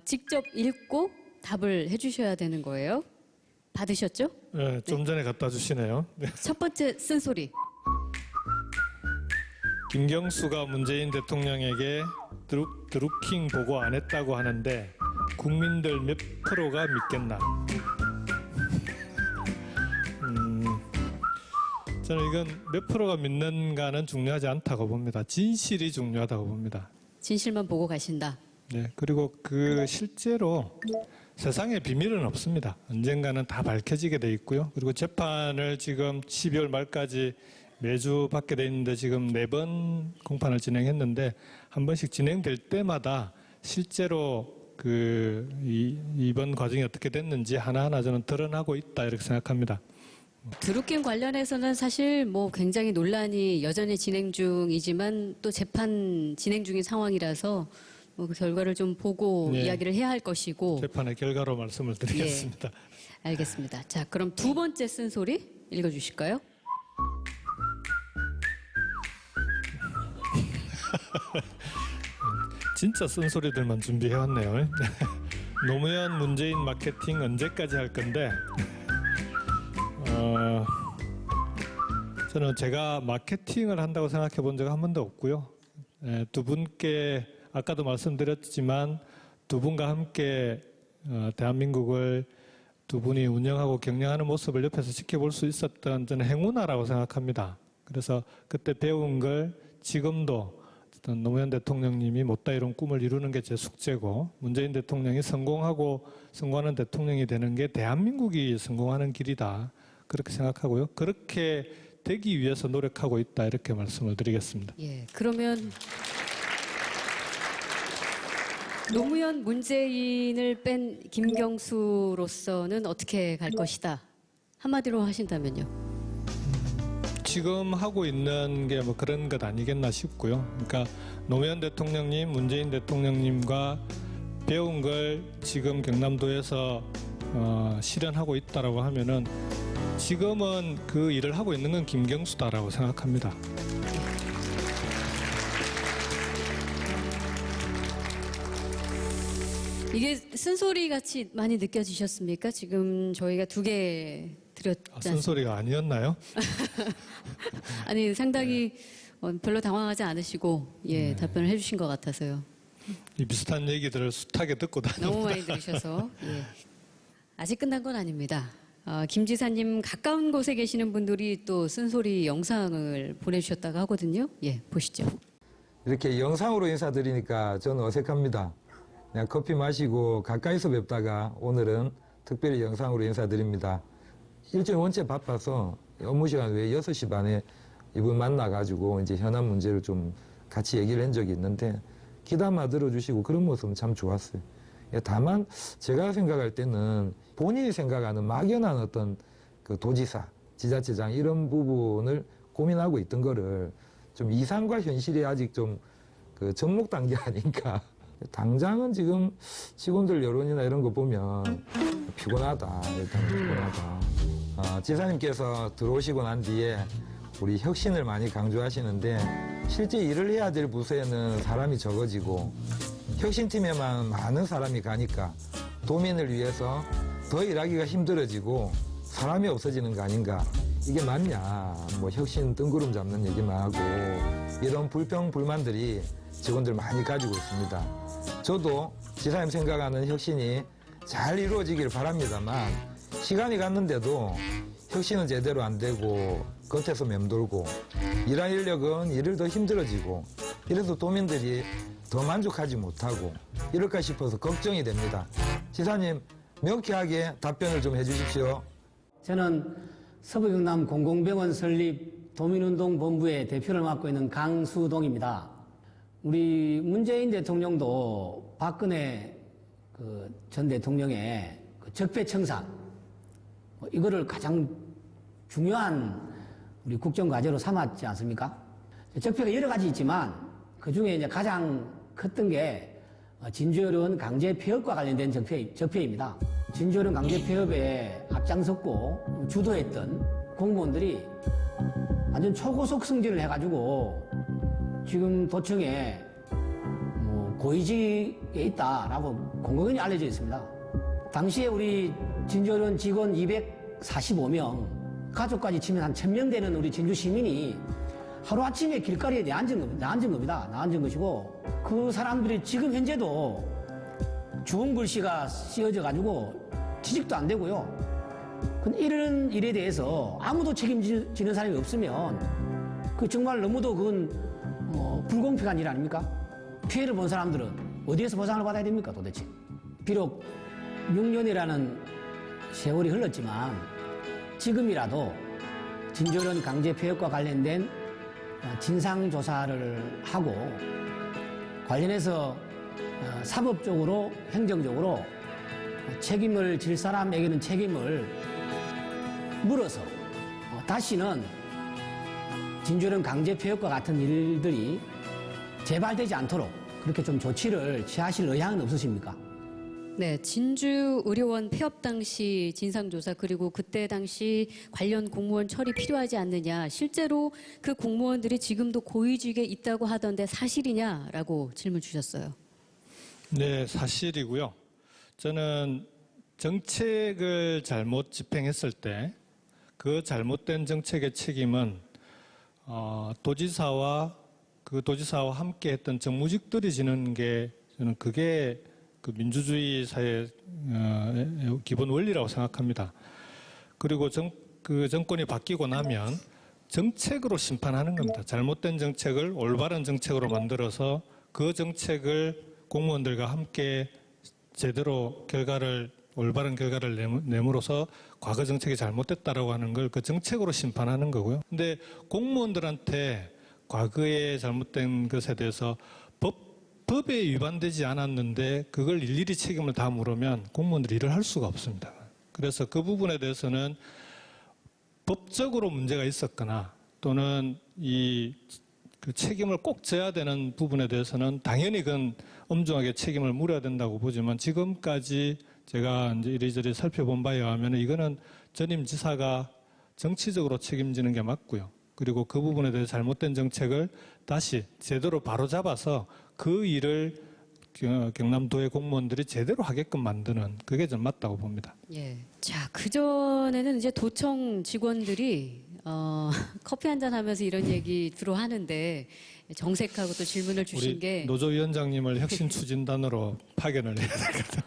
직접 읽고 답을 해주셔야 되는 거예요. 받으셨죠? 네, 좀 전에 갖다 주시네요. 첫 번째 쓴소리. 김경수가 문재인 대통령에게 드루킹 보고 안 했다고 하는데 국민들 몇 프로가 믿겠나? 저는 이건 몇 프로가 믿는가는 중요하지 않다고 봅니다. 진실이 중요하다고 봅니다. 진실만 보고 가신다. 네, 그리고 그 실제로 세상에 비밀은 없습니다. 언젠가는 다 밝혀지게 돼 있고요. 그리고 재판을 지금 12월 말까지 매주 받게 돼 있는데 지금 4번 공판을 진행했는데 한 번씩 진행될 때마다 실제로 이번 과정이 어떻게 됐는지 하나하나 저는 드러나고 있다 이렇게 생각합니다. 드루킹 관련해서는 사실 뭐 굉장히 논란이 여전히 진행 중이지만 또 재판 진행 중인 상황이라서 그 결과를 좀 보고 이야기를 해야 할 것이고 재판의 결과로 말씀을 드리겠습니다. 알겠습니다. 자, 그럼 2번째 쓴소리 읽어주실까요? 진짜 쓴소리들만 준비해왔네요. 노무현 문재인 마케팅 언제까지 할 건데 저는 제가 마케팅을 한다고 생각해 본 적은 한 번도 없고요. 2분께 아까도 말씀드렸지만 2분과 함께 대한민국을 2분이 운영하고 경영하는 모습을 옆에서 지켜볼 수 있었던 저는 행운아라고 생각합니다. 그래서 그때 배운 걸 지금도 노무현 대통령님이 못다 이룬 꿈을 이루는 게 제 숙제고 문재인 대통령이 성공하는 대통령이 되는 게 대한민국이 성공하는 길이다. 그렇게 생각하고요. 그렇게 되기 위해서 노력하고 있다. 이렇게 말씀을 드리겠습니다. 예, 그러면 노무현 문재인을 뺀 김경수로서는 어떻게 갈 것이다. 한마디로 하신다면요. 지금 하고 있는 게 뭐 그런 것 아니겠나 싶고요. 그러니까 노무현 대통령님, 문재인 대통령님과 배운 걸 지금 경남도에서 실현하고 있다라고 하면은 지금은 그 일을 하고 있는 건 김경수다라고 생각합니다. 이게 쓴소리 같이 많이 느껴지셨습니까? 지금 저희가 2개 드렸잖아요. 쓴소리가 아니었나요? 아니, 상당히 별로 당황하지 않으시고 답변을 해주신 것 같아서요. 이 비슷한 얘기들을 숱하게 듣고 다닙니다. 너무 많이 들으셔서. 아직 끝난 건 아닙니다. 김 지사님 가까운 곳에 계시는 분들이 또 쓴소리 영상을 보내주셨다고 하거든요. 보시죠. 이렇게 영상으로 인사드리니까 저는 어색합니다. 그냥 커피 마시고 가까이서 뵙다가 오늘은 특별히 영상으로 인사드립니다. 일정이 원체 바빠서 업무 시간 외에 6시 반에 이분 만나가지고 이제 현안 문제를 좀 같이 얘기를 한 적이 있는데 귀담아 들어주시고 그런 모습은 참 좋았어요. 다만 제가 생각할 때는 본인이 생각하는 막연한 어떤 그 도지사, 지자체장 이런 부분을 고민하고 있던 거를 좀 이상과 현실이 아직 좀 그 접목 단계 아닌가 당장은 지금 직원들 여론이나 이런 거 보면 피곤하다. 일단 피곤하다. 지사님께서 들어오시고 난 뒤에 우리 혁신을 많이 강조하시는데 실제 일을 해야 될 부서에는 사람이 적어지고 혁신팀에만 많은 사람이 가니까 도민을 위해서 더 일하기가 힘들어지고 사람이 없어지는 거 아닌가. 이게 맞냐. 뭐 혁신 뜬구름 잡는 얘기만 하고 이런 불평, 불만들이 직원들 많이 가지고 있습니다. 저도 지사님 생각하는 혁신이 잘 이루어지길 바랍니다만 시간이 갔는데도 혁신은 제대로 안 되고 겉에서 맴돌고 일할 인력은 일을 더 힘들어지고 이래서 도민들이 더 만족하지 못하고 이럴까 싶어서 걱정이 됩니다. 지사님 명쾌하게 답변을 좀 해주십시오. 저는 서부경남 공공병원 설립 도민운동본부의 대표를 맡고 있는 강수동입니다. 우리 문재인 대통령도 박근혜 전 대통령의 적폐청산 이거를 가장 중요한 우리 국정과제로 삼았지 않습니까? 적폐가 여러 가지 있지만 그 중에 이제 가장 컸던 게 진주어려운 강제 폐업과 관련된 적폐입니다. 진주어려운 강제 폐업에 앞장섰고 주도했던 공무원들이 완전 초고속 승진을 해가지고 지금 도청에 고위직에 있다라고 공공연히 알려져 있습니다. 당시에 우리 진주어려운 직원 245명, 가족까지 치면 한 1000명 되는 우리 진주 시민이 하루아침에 길거리에 나앉은 것이고 그 사람들이 지금 현재도 주홍 글씨가 씌어져 가지고 취직도 안 되고요. 이런 일에 대해서 아무도 책임지는 사람이 없으면 그 정말 너무도 그건 불공평한 일 아닙니까? 피해를 본 사람들은 어디에서 보상을 받아야 됩니까 도대체? 비록 6년이라는 세월이 흘렀지만 지금이라도 진주어려운 강제 폐업과 관련된 진상조사를 하고 관련해서 사법적으로 행정적으로 책임을 질 사람에게는 책임을 물어서 다시는 진주어려운 강제 폐업과 같은 일들이 재발되지 않도록 그렇게 좀 조치를 취하실 의향은 없으십니까? 네, 진주 의료원 폐업 당시 진상조사 그리고 그때 당시 관련 공무원 처리 필요하지 않느냐, 실제로 그 공무원들이 지금도 고위직에 있다고 하던데 사실이냐라고 질문 주셨어요. 네, 사실이고요. 저는 정책을 잘못 집행했을 때 그 잘못된 정책의 책임은 도지사와 그 도지사와 함께했던 정무직들이 지는 게 저는 그게 그 민주주의 사회의 기본 원리라고 생각합니다. 그리고 그 정권이 바뀌고 나면 정책으로 심판하는 겁니다. 잘못된 정책을 올바른 정책으로 만들어서 그 정책을 공무원들과 함께 제대로 올바른 결과를 내므로써 과거 정책이 잘못됐다라고 하는 걸 그 정책으로 심판하는 거고요. 근데 공무원들한테 과거에 잘못된 것에 대해서 법에 위반되지 않았는데 그걸 일일이 책임을 다 물으면 공무원들이 일을 할 수가 없습니다. 그래서 그 부분에 대해서는 법적으로 문제가 있었거나 또는 그 책임을 꼭 져야 되는 부분에 대해서는 당연히 그건 엄중하게 책임을 물어야 된다고 보지만 지금까지 제가 이제 이리저리 살펴본 바에 의하면 이거는 전임 지사가 정치적으로 책임지는 게 맞고요. 그리고 그 부분에 대해 잘못된 정책을 다시 제대로 바로잡아서 그 일을 경남도의 공무원들이 제대로 하게끔 만드는 그게 좀 맞다고 봅니다. 예. 자, 그전에는 이제 도청 직원들이 커피 한잔 하면서 이런 얘기 주로 하는데 정색하고 또 질문을 주신 게 노조위원장님을 혁신 추진단으로 파견을 해야 되거든요.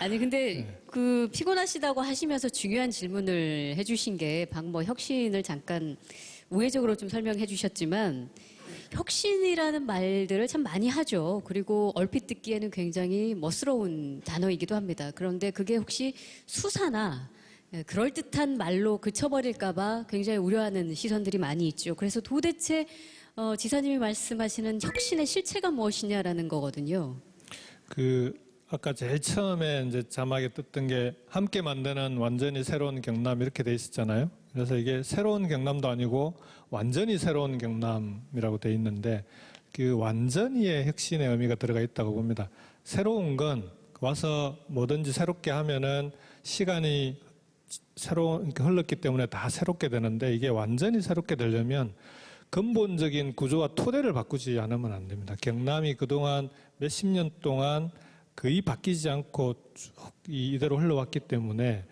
아니 근데 그 피곤하시다고 하시면서 중요한 질문을 해주신 게 방금 혁신을 잠깐 우회적으로 좀 설명해 주셨지만 혁신이라는 말들을 참 많이 하죠. 그리고 얼핏 듣기에는 굉장히 멋스러운 단어이기도 합니다. 그런데 그게 혹시 수사나 그럴듯한 말로 그쳐버릴까 봐 굉장히 우려하는 시선들이 많이 있죠. 그래서 도대체 지사님이 말씀하시는 혁신의 실체가 무엇이냐라는 거거든요. 아까 제일 처음에 이제 자막에 떴던 게 함께 만드는 완전히 새로운 경남 이렇게 돼 있었잖아요. 그래서 이게 새로운 경남도 아니고 완전히 새로운 경남이라고 돼 있는데 그 완전히의 혁신의 의미가 들어가 있다고 봅니다. 새로운 건 와서 뭐든지 새롭게 하면은 시간이 흘렀기 때문에 다 새롭게 되는데 이게 완전히 새롭게 되려면 근본적인 구조와 토대를 바꾸지 않으면 안 됩니다. 경남이 그동안 몇십 년 동안 거의 바뀌지 않고 쭉 이대로 흘러왔기 때문에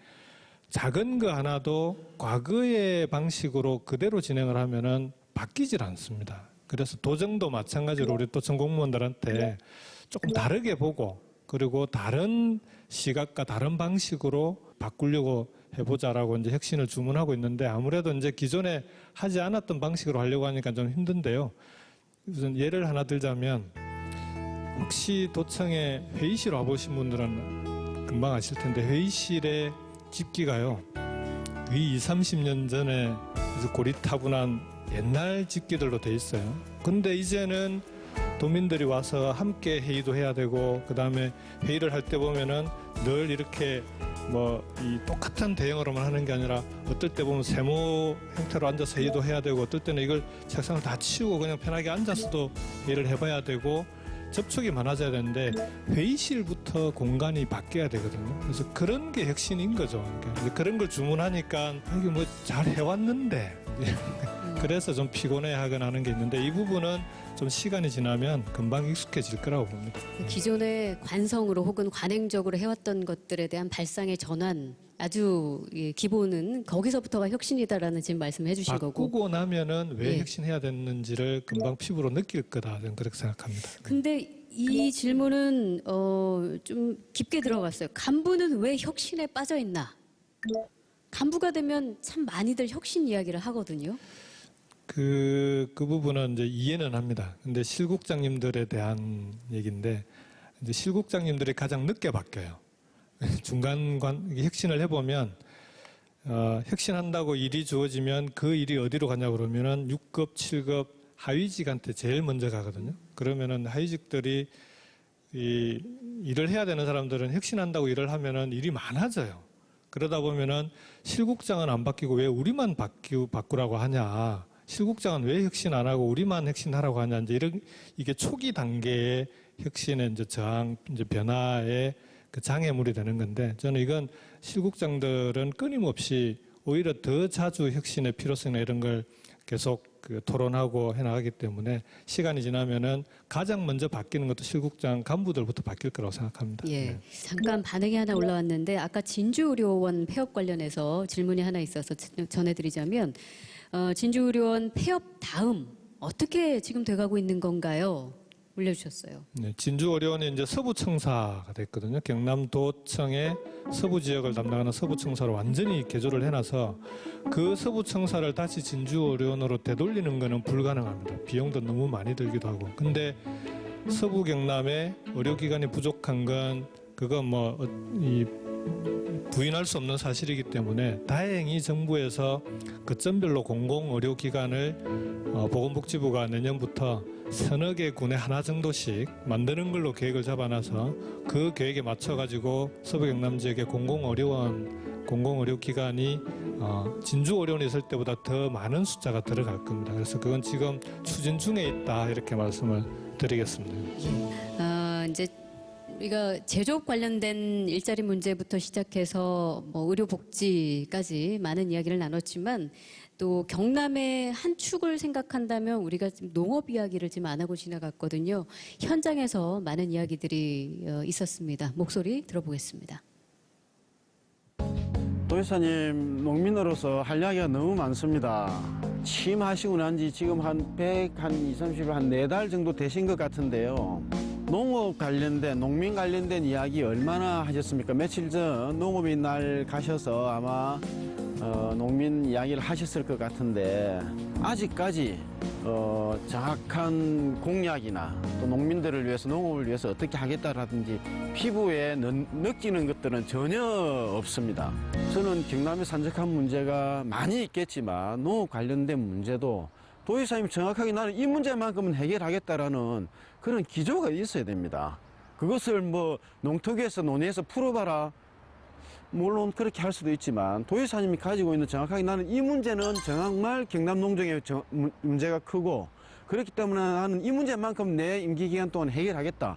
작은 거 하나도 과거의 방식으로 그대로 진행을 하면은 바뀌질 않습니다. 그래서 도정도 마찬가지로 우리 도청 공무원들한테 조금 다르게 보고 그리고 다른 시각과 다른 방식으로 바꾸려고 해보자라고 이제 혁신을 주문하고 있는데 아무래도 이제 기존에 하지 않았던 방식으로 하려고 하니까 좀 힘든데요. 우선 예를 하나 들자면 혹시 도청에 회의실 와보신 분들은 금방 아실 텐데 회의실의 집기가요. 거의 20, 30년 전에 고리타분한 옛날 집기들로 돼 있어요. 근데 이제는 도민들이 와서 함께 회의도 해야 되고 그 다음에 회의를 할 때 보면은 늘 이렇게 뭐 이 똑같은 대형으로만 하는 게 아니라 어떨 때 보면 세모 형태로 앉아서 회의도 해야 되고 어떨 때는 이걸 책상을 다 치우고 그냥 편하게 앉아서도 회의를 해봐야 되고 접촉이 많아져야 되는데 회의실부터 공간이 바뀌어야 되거든요. 그래서 그런 게 혁신인 거죠. 그러니까 그런 걸 주문하니까 이게 뭐 잘 해왔는데 그래서 좀 피곤해하거나 하는 게 있는데 이 부분은 좀 시간이 지나면 금방 익숙해질 거라고 봅니다. 기존의 관성으로 혹은 관행적으로 해왔던 것들에 대한 발상의 전환 아주 기본은 거기서부터가 혁신이다라는 지금 말씀해 주신 거고 바꾸고 나면은 왜 혁신해야 됐는지를 금방 피부로 느낄 거다 저는 그렇게 생각합니다. 근데 이 질문은 좀 깊게 들어갔어요. 간부는 왜 혁신에 빠져 있나? 간부가 되면 참 많이들 혁신 이야기를 하거든요. 그 부분은 이제 이해는 합니다. 근데 실국장님들에 대한 얘기인데 이제 실국장님들이 가장 늦게 바뀌어요. 중간 혁신을 해보면 혁신한다고 일이 주어지면 그 일이 어디로 가냐고 그러면은 6급, 7급 하위직한테 제일 먼저 가거든요. 그러면은 하위직들이 이 일을 해야 되는 사람들은 혁신한다고 일을 하면은 일이 많아져요. 그러다 보면은 실국장은 안 바뀌고 왜 우리만 바꾸라고 하냐. 실국장은 왜 혁신 안 하고 우리만 혁신하라고 하냐. 이제 이게 초기 단계의 혁신의 이제 저항, 이제 변화의 그 장애물이 되는 건데 저는 이건 실국장들은 끊임없이 오히려 더 자주 혁신의 필요성이나 이런 걸 계속 토론하고 해나가기 때문에 시간이 지나면은 가장 먼저 바뀌는 것도 실국장 간부들부터 바뀔 거라고 생각합니다. 예, 네. 잠깐 반응이 하나 올라왔는데 아까 진주의료원 폐업 관련해서 질문이 하나 있어서 전해드리자면 진주의료원 폐업 다음 어떻게 지금 돼가고 있는 건가요? 올려주셨어요. 네, 진주의료원이 이제 서부청사가 됐거든요. 경남도청의 서부 지역을 담당하는 서부청사로 완전히 개조를 해놔서 그 서부청사를 다시 진주의료원으로 되돌리는 것은 불가능합니다. 비용도 너무 많이 들기도 하고. 근데 서부 경남에 의료기관이 부족한 건 그건 뭐 부인할 수 없는 사실이기 때문에 다행히 정부에서 거점별로 공공의료기관을 보건복지부가 내년부터 서너 개 군에 하나 정도씩 만드는 걸로 계획을 잡아놔서 그 계획에 맞춰가지고 서부 경남 지역의 공공의료기관이 진주의료원이 있을 때보다 더 많은 숫자가 들어갈 겁니다. 그래서 그건 지금 추진 중에 있다 이렇게 말씀을 드리겠습니다. 이제 우리가 제조업 관련된 일자리 문제부터 시작해서 뭐 의료복지까지 많은 이야기를 나눴지만 또 경남의 한 축을 생각한다면 우리가 지금 농업 이야기를 지금 안 하고 지나갔거든요. 현장에서 많은 이야기들이 있었습니다. 목소리 들어보겠습니다. 도지사님, 농민으로서 할 이야기가 너무 많습니다. 취임하시고 난 지 지금 한 120, 30, 한 4달 정도 되신 것 같은데요. 농업 관련된, 농민 관련된 이야기 얼마나 하셨습니까? 며칠 전 농업의 날 가셔서 아마 농민 이야기를 하셨을 것 같은데 아직까지 정확한 공약이나 또 농민들을 위해서 농업을 위해서 어떻게 하겠다라든지 피부에 느끼는 것들은 전혀 없습니다. 저는 경남의 산적한 문제가 많이 있겠지만 농업 관련된 문제도 도지사님 정확하게 나는 이 문제만큼은 해결하겠다라는 그런 기조가 있어야 됩니다. 그것을 뭐 농특위에서 논의해서 풀어봐라. 물론 그렇게 할 수도 있지만 도지사님이 가지고 있는 정확하게 나는 이 문제는 정말 경남 농정의 문제가 크고 그렇기 때문에 나는 이 문제만큼 내 임기 기간 동안 해결하겠다.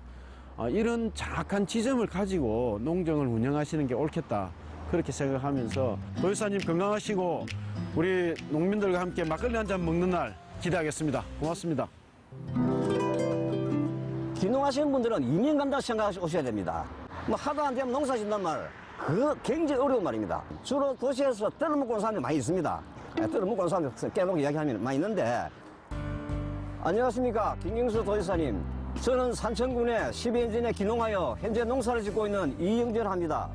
이런 정확한 지점을 가지고 농정을 운영하시는 게 옳겠다. 그렇게 생각하면서 도지사님 건강하시고 우리 농민들과 함께 막걸리 한 잔 먹는 날 기대하겠습니다. 고맙습니다. 귀농하시는 분들은 이민 간다고 생각하시고 오셔야 됩니다. 뭐 하도 안 되면 농사 짓는 말, 그거 굉장히 어려운 말입니다. 주로 도시에서 떨어먹고 온 사람이 많이 있습니다. 떨어먹고 온 사람들 깨먹고 이야기하면 많이 있는데. 안녕하십니까, 김경수 도지사님. 저는 산천군에 12년 전에 귀농하여 현재 농사를 짓고 있는 이영재를 합니다.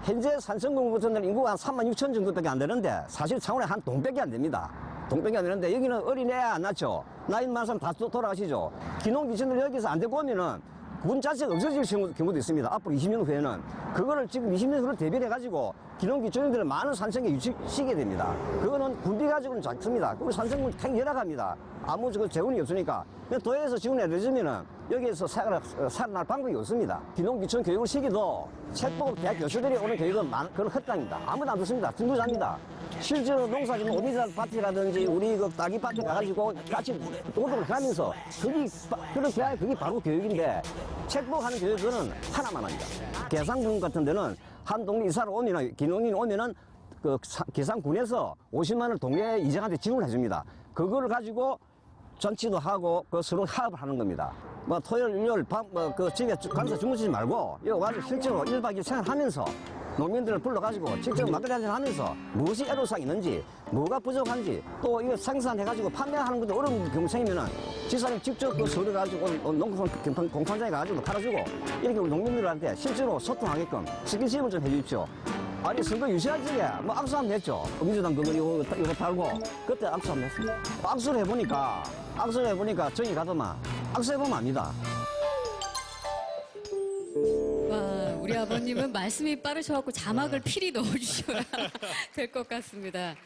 현재 산천군 같은 데는 인구가 한 3만 6천 정도밖에 안 되는데 사실 창원에 한 동밖에 안 됩니다. 동밖에 안 되는데 여기는 어린애 안 낳죠. 나이 많은 사람 다 돌아가시죠. 귀농 기준을 여기서 안 되고 오면은 군 자체가 없어질 경우도 있습니다. 앞으로 20년 후에는 그거를 지금 20년 후를 대비해가지고 귀농 기준들을 많은 산청에 유치시게 됩니다. 그거는 군비 가지고는 작습니다. 우리 산청군 탱 열악합니다. 아무 재원이 없으니까 도에서 지원해 늦으면은 여기에서 살아날 방법이 없습니다. 귀농 기준 교육을 시기도 책 보고 대학 교수들이 오는 교육은 그런 헛당입니다. 아무도 안 듣습니다. 중도자입니다. 실제로 농사짓는 오미자 밭이라든지 우리 그 딸기 밭에 가가지고 같이 도둑을 가면서 그렇게 해야 그게 바로 교육인데 책 보고 하는 교육은 하나만 합니다. 계산군 같은 데는 한 동네 이사를 오면은 귀농인이 오면은 그 계산군에서 50만 원을 동네 이장한테 지원을 해줍니다. 그거를 가지고 전치도 하고 그 서로 협업을 하는 겁니다. 뭐 토요일, 일요일 그 집에 가서 주무시지 말고 여기 와서 실제로 1박 2일 생활하면서 농민들을 불러가지고 직접 막걸리 한잔 하면서 무엇이 애로사항이 있는지 뭐가 부족한지 또 이거 생산해가지고 판매하는 것도 어려운 경우 생기면은 지사님 직접 그 서류 가지고 농촌 공판장에 가가지고 팔아주고 이렇게 우리 농민들한테 실제로 소통하게끔 스킨십을 좀 해주십시오. 아니 선거 유세할 적에 뭐 악수 한번 했죠. 민주당 그거 이거 달고 그때 악수 한번 했습니다. 악수를 해보니까 정이 가더만 악수해보면 압니다. 와, 우리 아버님은 말씀이 빠르셔갖고 자막을 필히 넣어주셔야 될 것 같습니다.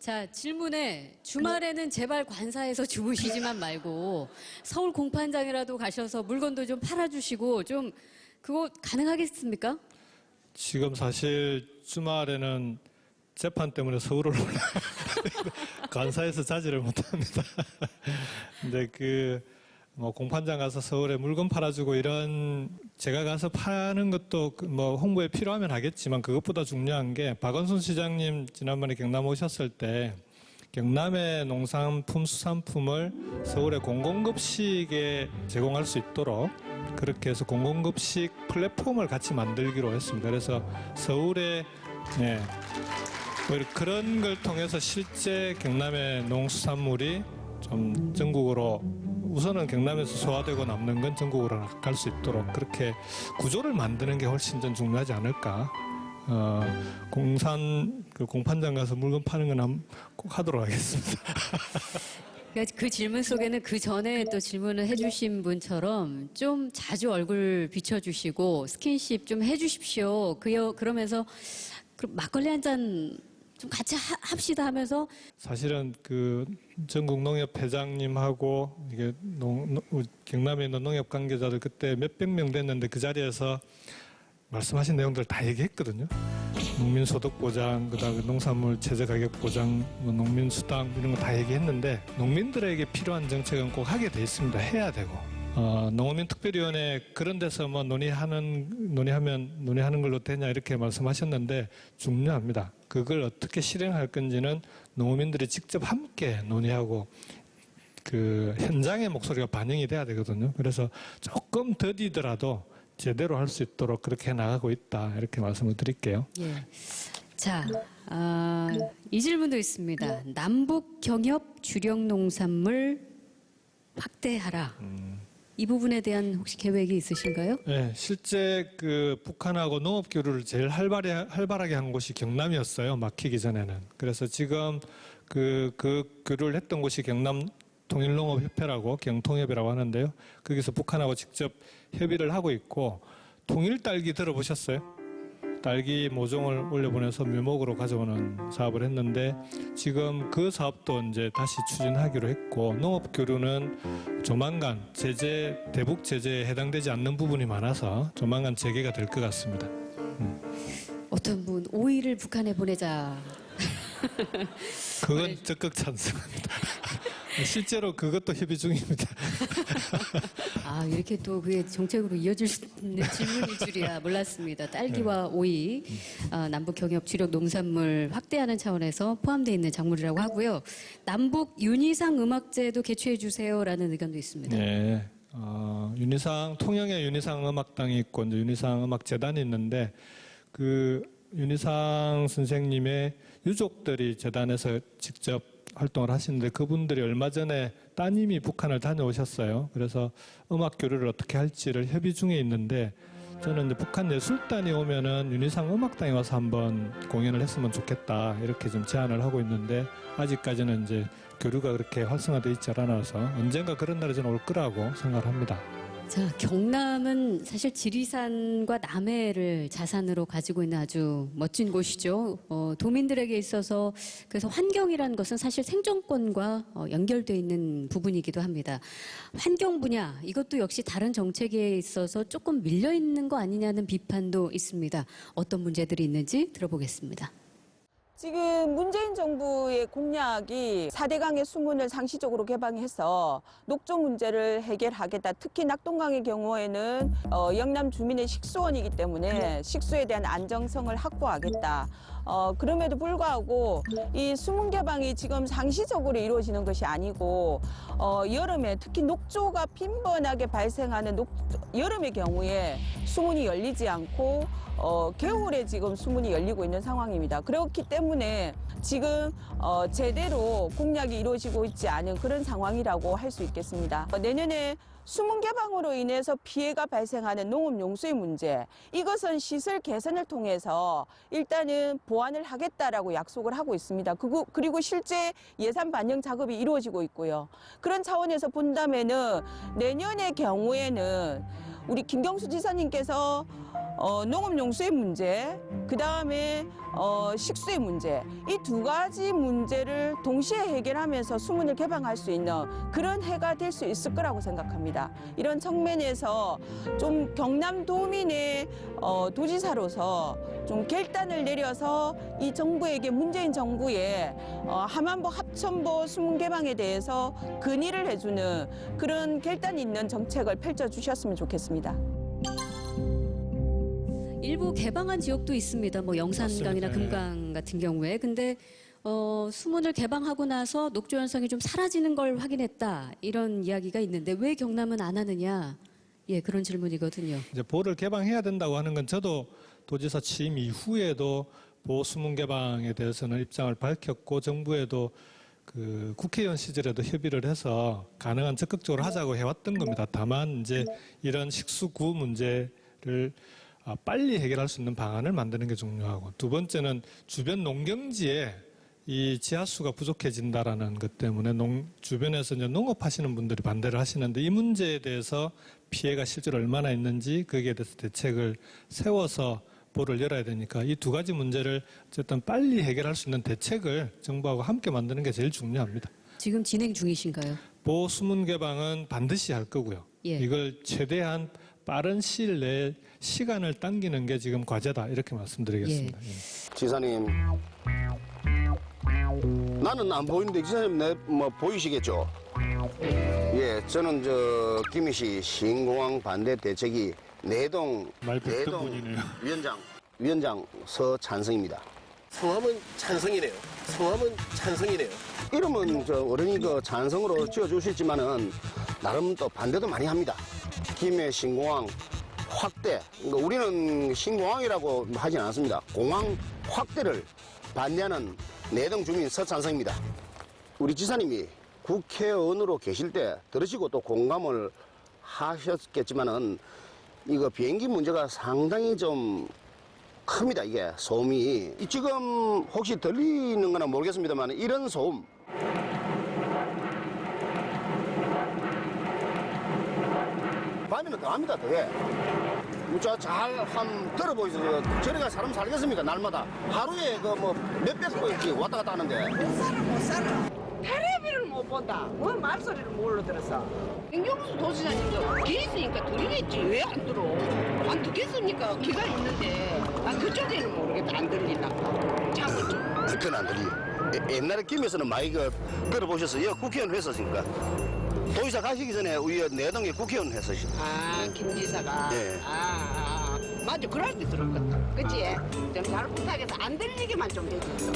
자, 질문에 주말에는 제발 관사에서 주무시지만 말고 서울 공판장이라도 가셔서 물건도 좀 팔아주시고 좀 그거 가능하겠습니까? 지금 사실 주말에는 재판 때문에 서울을 올라요. 관사에서 자지를 못합니다. 근데 뭐 공판장 가서 서울에 물건 팔아주고 이런 제가 가서 파는 것도 뭐 홍보에 필요하면 하겠지만 그것보다 중요한 게 박원순 시장님 지난번에 경남 오셨을 때 경남의 농산품 수산품을 서울의 공공급식에 제공할 수 있도록 그렇게 해서 공공급식 플랫폼을 같이 만들기로 했습니다. 그래서 서울에 그런 걸 통해서 실제 경남의 농수산물이 좀 전국으로 우선은 경남에서 소화되고 남는 건 전국으로 갈 수 있도록 그렇게 구조를 만드는 게 훨씬 좀 중요하지 않을까. 공판장 가서 물건 파는 건 꼭 하도록 하겠습니다. 그 질문 속에는 그 전에 또 질문을 해주신 분처럼 좀 자주 얼굴 비춰주시고 스킨십 좀 해주십시오. 그러면서 막걸리 한 잔 좀 같이 합시다 하면서 사실은 그 전국 농협 회장님하고 이게 경남에 있는 농협 관계자들 그때 몇백 명 됐는데 그 자리에서 말씀하신 내용들 다 얘기했거든요. 농민소득 보장, 그다음에 농산물 최저 가격 보장, 뭐 농민 수당 이런 거 다 얘기했는데 농민들에게 필요한 정책은 꼭 하게 돼 있습니다. 해야 되고. 농어민 특별위원회 그런 데서 뭐 논의하는 걸로 되냐 이렇게 말씀하셨는데 중요합니다. 그걸 어떻게 실행할 건지는 농어민들이 직접 함께 논의하고 그 현장의 목소리가 반영이 돼야 되거든요. 그래서 조금 더디더라도 제대로 할 수 있도록 그렇게 나가고 있다 이렇게 말씀을 드릴게요. 예. 자, 이 질문도 있습니다. 남북 경협 주력 농산물 확대하라. 이 부분에 대한 혹시 계획이 있으신가요? 네, 실제 그 북한하고 농업 교류를 제일 활발하게 한 곳이 경남이었어요. 막히기 전에는. 그래서 지금 그 교류를 했던 곳이 경남 통일농업협회라고 경통협이라고 하는데요. 거기서 북한하고 직접 협의를 하고 있고 통일 딸기 들어보셨어요? 딸기 모종을 올려보내서 묘목으로 가져오는 사업을 했는데 지금 그 사업도 이제 다시 추진하기로 했고 농업교류는 조만간 대북 제재에 해당되지 않는 부분이 많아서 조만간 재개가 될 것 같습니다. 어떤 분 오이를 북한에 보내자. 그건 적극 찬성합니다. 실제로 그것도 협의 중입니다. 아, 이렇게 또 그게 정책으로 이어질 수 있는 질문일 줄이야 몰랐습니다. 딸기와 오이, 남북 경협 주력 농산물 확대하는 차원에서 포함되어 있는 작물이라고 하고요. 남북 윤희상 음악제도 개최해 주세요라는 의견도 있습니다. 네. 통영에 윤희상 음악당이 있고 이제 윤희상 음악재단이 있는데 그 윤희상 선생님의 유족들이 재단에서 직접 활동을 하시는데 그분들이 얼마 전에 따님이 북한을 다녀오셨어요. 그래서 음악 교류를 어떻게 할지를 협의 중에 있는데 저는 이제 북한 예술단이 오면은 윤희상 음악당에 와서 한번 공연을 했으면 좋겠다 이렇게 좀 제안을 하고 있는데 아직까지는 이제 교류가 그렇게 활성화되어 있지 않아서 언젠가 그런 날이 좀 올 거라고 생각을 합니다. 자, 경남은 사실 지리산과 남해를 자산으로 가지고 있는 아주 멋진 곳이죠. 도민들에게 있어서 그래서 환경이라는 것은 사실 생존권과 연결되어 있는 부분이기도 합니다. 환경 분야, 이것도 역시 다른 정책에 있어서 조금 밀려 있는 거 아니냐는 비판도 있습니다. 어떤 문제들이 있는지 들어보겠습니다. 지금 문재인 정부의 공약이 4대강의 수문을 상시적으로 개방해서 녹조 문제를 해결하겠다. 특히 낙동강의 경우에는 영남 주민의 식수원이기 때문에 식수에 대한 안정성을 확보하겠다. 그럼에도 불구하고 이 수문 개방이 지금 상시적으로 이루어지는 것이 아니고 여름에 특히 녹조가 빈번하게 발생하는 여름의 경우에 수문이 열리지 않고 겨울에 지금 수문이 열리고 있는 상황입니다. 그렇기 때문에 지금 제대로 공약이 이루어지고 있지 않은 그런 상황이라고 할 수 있겠습니다. 내년에 수문 개방으로 인해서 피해가 발생하는 농업 용수의 문제, 이것은 시설 개선을 통해서 일단은 보완을 하겠다라고 약속을 하고 있습니다. 그리고 실제 예산 반영 작업이 이루어지고 있고요. 그런 차원에서 본다면은 내년의 경우에는 우리 김경수 지사님께서 농업용수의 문제, 그 다음에 식수의 문제, 이 두 가지 문제를 동시에 해결하면서 수문을 개방할 수 있는 그런 해가 될 수 있을 거라고 생각합니다. 이런 측면에서 좀 경남도민의 도지사로서 좀 결단을 내려서 이 정부에게 문재인 정부의 함안보, 합천보 수문 개방에 대해서 건의를 해주는 그런 결단 있는 정책을 펼쳐주셨으면 좋겠습니다. 일부 개방한 지역도 있습니다. 뭐 영산강이나 맞습니다. 금강 같은 경우에. 근데 수문을 개방하고 나서 녹조 현상이 좀 사라지는 걸 확인했다. 이런 이야기가 있는데 왜 경남은 안 하느냐? 예, 그런 질문이거든요. 이제 보를 개방해야 된다고 하는 건 저도 도지사 취임 이후에도 보 수문 개방에 대해서는 입장을 밝혔고 정부에도 그 국회의원 시절에도 협의를 해서 가능한 적극적으로 하자고 해왔던 겁니다. 다만 이제 이런 식수구 문제를 빨리 해결할 수 있는 방안을 만드는 게 중요하고, 두 번째는 주변 농경지에 이 지하수가 부족해진다라는 것 때문에 주변에서 이제 농업하시는 분들이 반대를 하시는데 이 문제에 대해서 피해가 실제로 얼마나 있는지 거기에 대해서 대책을 세워서 보를 열어야 되니까 이 두 가지 문제를 어쨌든 빨리 해결할 수 있는 대책을 정부하고 함께 만드는 게 제일 중요합니다. 지금 진행 중이신가요? 보 수문 개방은 반드시 할 거고요. 예. 이걸 최대한 빠른 시일 내에 시간을 당기는 게 지금 과제다 이렇게 말씀드리겠습니다. 예. 지사님, 나는 안 보이는데 지사님 뭐 보이시겠죠? 예, 저는 김희시 신공항 반대 대책이 내동 위원장 찬성입니다. 성함은 찬성이네요. 성함은 찬성이네요. 이름은 어른이 찬성으로 지어주시지만은 나름 또 반대도 많이 합니다. 김해 신공항 확대, 그러니까 우리는 신공항이라고 하진 않습니다. 공항 확대를 반대하는 내동 주민 서찬성입니다. 우리 지사님이 국회의원으로 계실 때 들으시고 또 공감을 하셨겠지만은 이거 비행기 문제가 상당히 좀 큽니다. 이게 소음이 지금 혹시 들리는 거나 모르겠습니다만 이런 소음 밤에는 더합니다. 더해. 잘 들어보이세요. 저리가 사람 살겠습니까? 날마다 하루에 몇백 번 왔다 갔다 하는데 몇 사람 못 살아. 텔레비를 못 본다. 뭐 말소리를 뭘로 들었어? 김경수 도지사님도 길 있으니까 들리겠지. 왜 안 들어? 안 듣겠습니까? 귀가 있는데. 그쪽에는 모르겠다. 안 들린다. 자꾸 좀. 그건 안 들리. 옛날에 김에서는 많이 들어보셨어요. 국회의원 했었으니까. 도지사 가시기 전에 우리 내동에 국회의원 했었죠. 김지사가. 네. 맞아, 그럴 때 들었거든. 그치? 좀 잘못하게서 안 들리기만 좀 해줬어.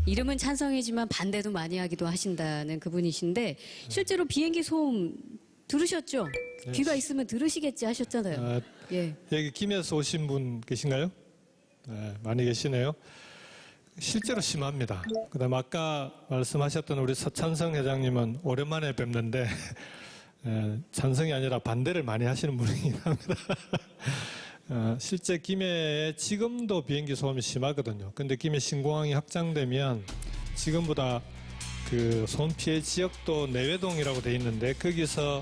이름은 찬성이지만 반대도 많이 하기도 하신다는 그분이신데 실제로 비행기 소음 들으셨죠? 네. 귀가 있으면 들으시겠지 하셨잖아요. 예. 여기 김해에서 오신 분 계신가요? 네, 많이 계시네요. 실제로 심합니다. 그다음 아까 말씀하셨던 우리 서찬성 회장님은 오랜만에 뵙는데 찬성이 아니라 반대를 많이 하시는 분이긴 합니다. 실제 김해에 지금도 비행기 소음이 심하거든요. 근데 김해 신공항이 확장되면 지금보다 그 소음 피해 지역도 내외동이라고 돼 있는데 거기서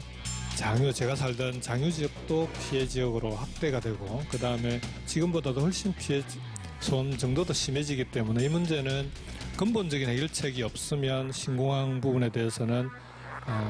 제가 살던 장유 지역도 피해 지역으로 확대가 되고 그 다음에 지금보다도 훨씬 피해 소음 정도도 심해지기 때문에 이 문제는 근본적인 해결책이 없으면 신공항 부분에 대해서는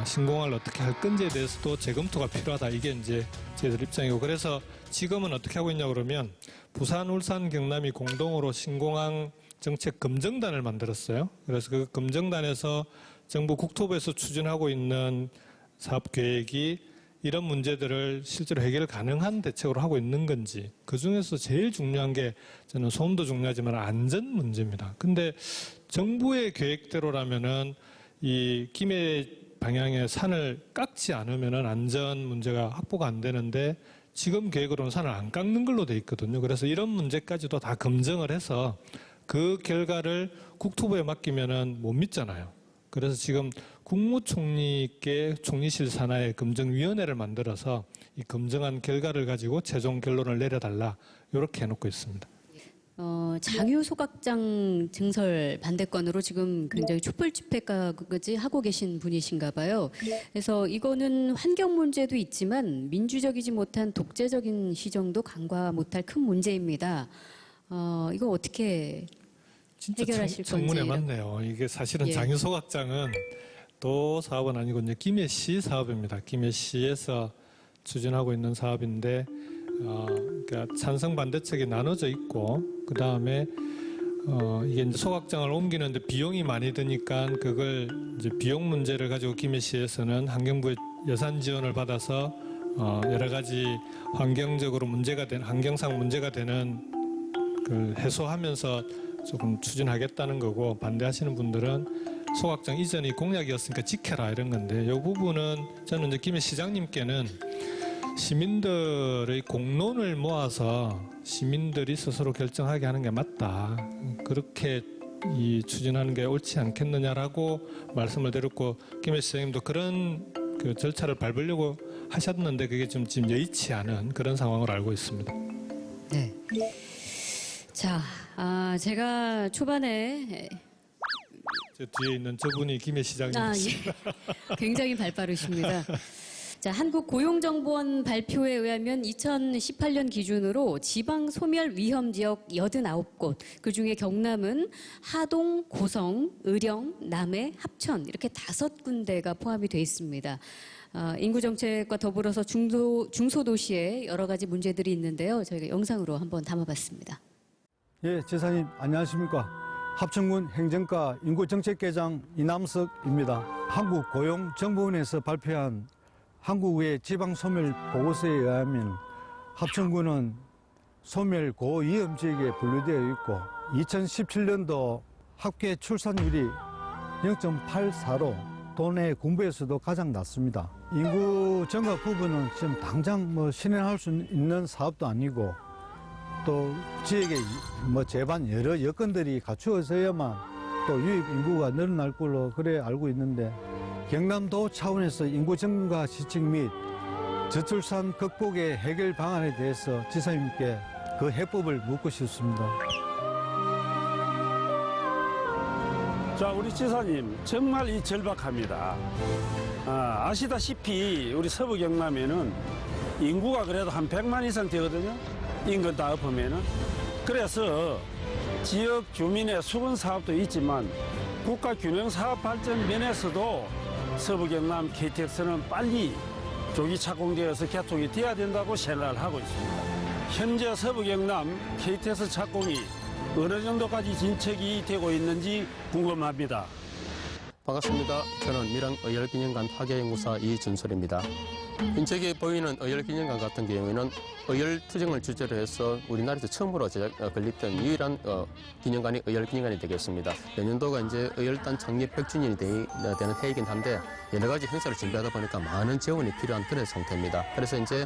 신공항을 어떻게 할 건지에 대해서도 재검토가 필요하다. 이게 이제 저희들 입장이고 그래서 지금은 어떻게 하고 있냐 그러면 부산, 울산, 경남이 공동으로 신공항 정책 검증단을 만들었어요. 그래서 그 검증단에서 정부 국토부에서 추진하고 있는 사업 계획이 이런 문제들을 실제로 해결 가능한 대책으로 하고 있는 건지 그중에서 제일 중요한 게 저는 소음도 중요하지만 안전 문제입니다. 근데 정부의 계획대로라면은 이 김해 방향의 산을 깎지 않으면은 안전 문제가 확보가 안 되는데 지금 계획으로는 산을 안 깎는 걸로 돼 있거든요. 그래서 이런 문제까지도 다 검증을 해서 그 결과를 국토부에 맡기면은 못 믿잖아요. 그래서 지금 국무총리께 총리실 산하의 검증위원회를 만들어서 이 검증한 결과를 가지고 최종 결론을 내려달라 이렇게 해놓고 있습니다. 장유 소각장 증설 반대권으로 지금 굉장히 촛불 집회까지 하고 계신 분이신가 봐요. 그래서 이거는 환경 문제도 있지만 민주적이지 못한 독재적인 시정도 간과 못할 큰 문제입니다. 이거 어떻게 해결하실 건지. 청문회 맞네요. 이게 사실은 장유 소각장은 도 사업은 아니고 이제 김해시 사업입니다. 김해시에서 추진하고 있는 사업인데 그러니까 찬성 반대책이 나눠져 있고 그 다음에 이게 이제 소각장을 옮기는데 비용이 많이 드니까 그걸 이제 비용 문제를 가지고 김해시에서는 환경부의 예산 지원을 받아서 여러 가지 환경적으로 환경상 문제가 되는 그 해소하면서 조금 추진하겠다는 거고 반대하시는 분들은 소각장 이전이 공약이었으니까 지켜라 이런 건데 이 부분은 저는 이제 김해 시장님께는 시민들의 공론을 모아서 시민들이 스스로 결정하게 하는 게 맞다. 그렇게 추진하는 게 옳지 않겠느냐라고 말씀을 드렸고 김해 시장님도 그런 그 절차를 밟으려고 하셨는데 그게 좀 지금 여의치 않은 그런 상황으로 알고 있습니다. 네. 자, 제가 초반에 저 뒤에 있는 저분이 김해 시장님이십니다. 예. 굉장히 발빠르십니다. 자, 한국고용정보원 발표에 의하면 2018년 기준으로 지방 소멸 위험 지역 89곳, 그중에 경남은 하동, 고성, 의령, 남해, 합천 이렇게 5군데가 포함이 돼 있습니다. 인구정책과 더불어서 중소도시에 여러 가지 문제들이 있는데요. 저희가 영상으로 한번 담아봤습니다. 예, 지사님 안녕하십니까. 합천군 행정과 인구정책계장 이남석입니다. 한국고용정보원에서 발표한 한국의 지방소멸 보고서에 의하면 합천군은 소멸 고위험지역에 분류되어 있고 2017년도 합계 출산율이 0.84로 도내 군부에서도 가장 낮습니다. 인구 증가 부분은 지금 당장 실행할 수 있는 사업도 아니고 또 지역의 제반 여러 여건들이 갖추어져야만 또 유입 인구가 늘어날 걸로 그래 알고 있는데 경남도 차원에서 인구 증가 지칙 및 저출산 극복의 해결 방안에 대해서 지사님께 그 해법을 묻고 싶습니다. 자, 우리 지사님 정말 이 절박합니다. 아시다시피 우리 서부 경남에는 인구가 그래도 한 100만 이상 되거든요. 인근 다 합하면은. 그래서 지역 주민의 수건 사업도 있지만 국가 균형 사업 발전 면에서도 서부 경남 KTX는 빨리 조기 착공되어서 개통이 돼야 된다고 생각을 하고 있습니다. 현재 서부 경남 KTX 착공이 어느 정도까지 진척이 되고 있는지 궁금합니다. 반갑습니다. 저는 밀양 의열기념관 화계연구사 이준솔입니다. 인적에 보이는 의열기념관 같은 경우에는 의열 투쟁을 주제로 해서 우리나라에서 처음으로 건립된 유일한 기념관이 의열기념관이 되겠습니다. 내년도가 이제 의열단 창립 100주년이 되는 해이긴 한데 여러 가지 행사를 준비하다 보니까 많은 지원이 필요한 그런 상태입니다. 그래서 이제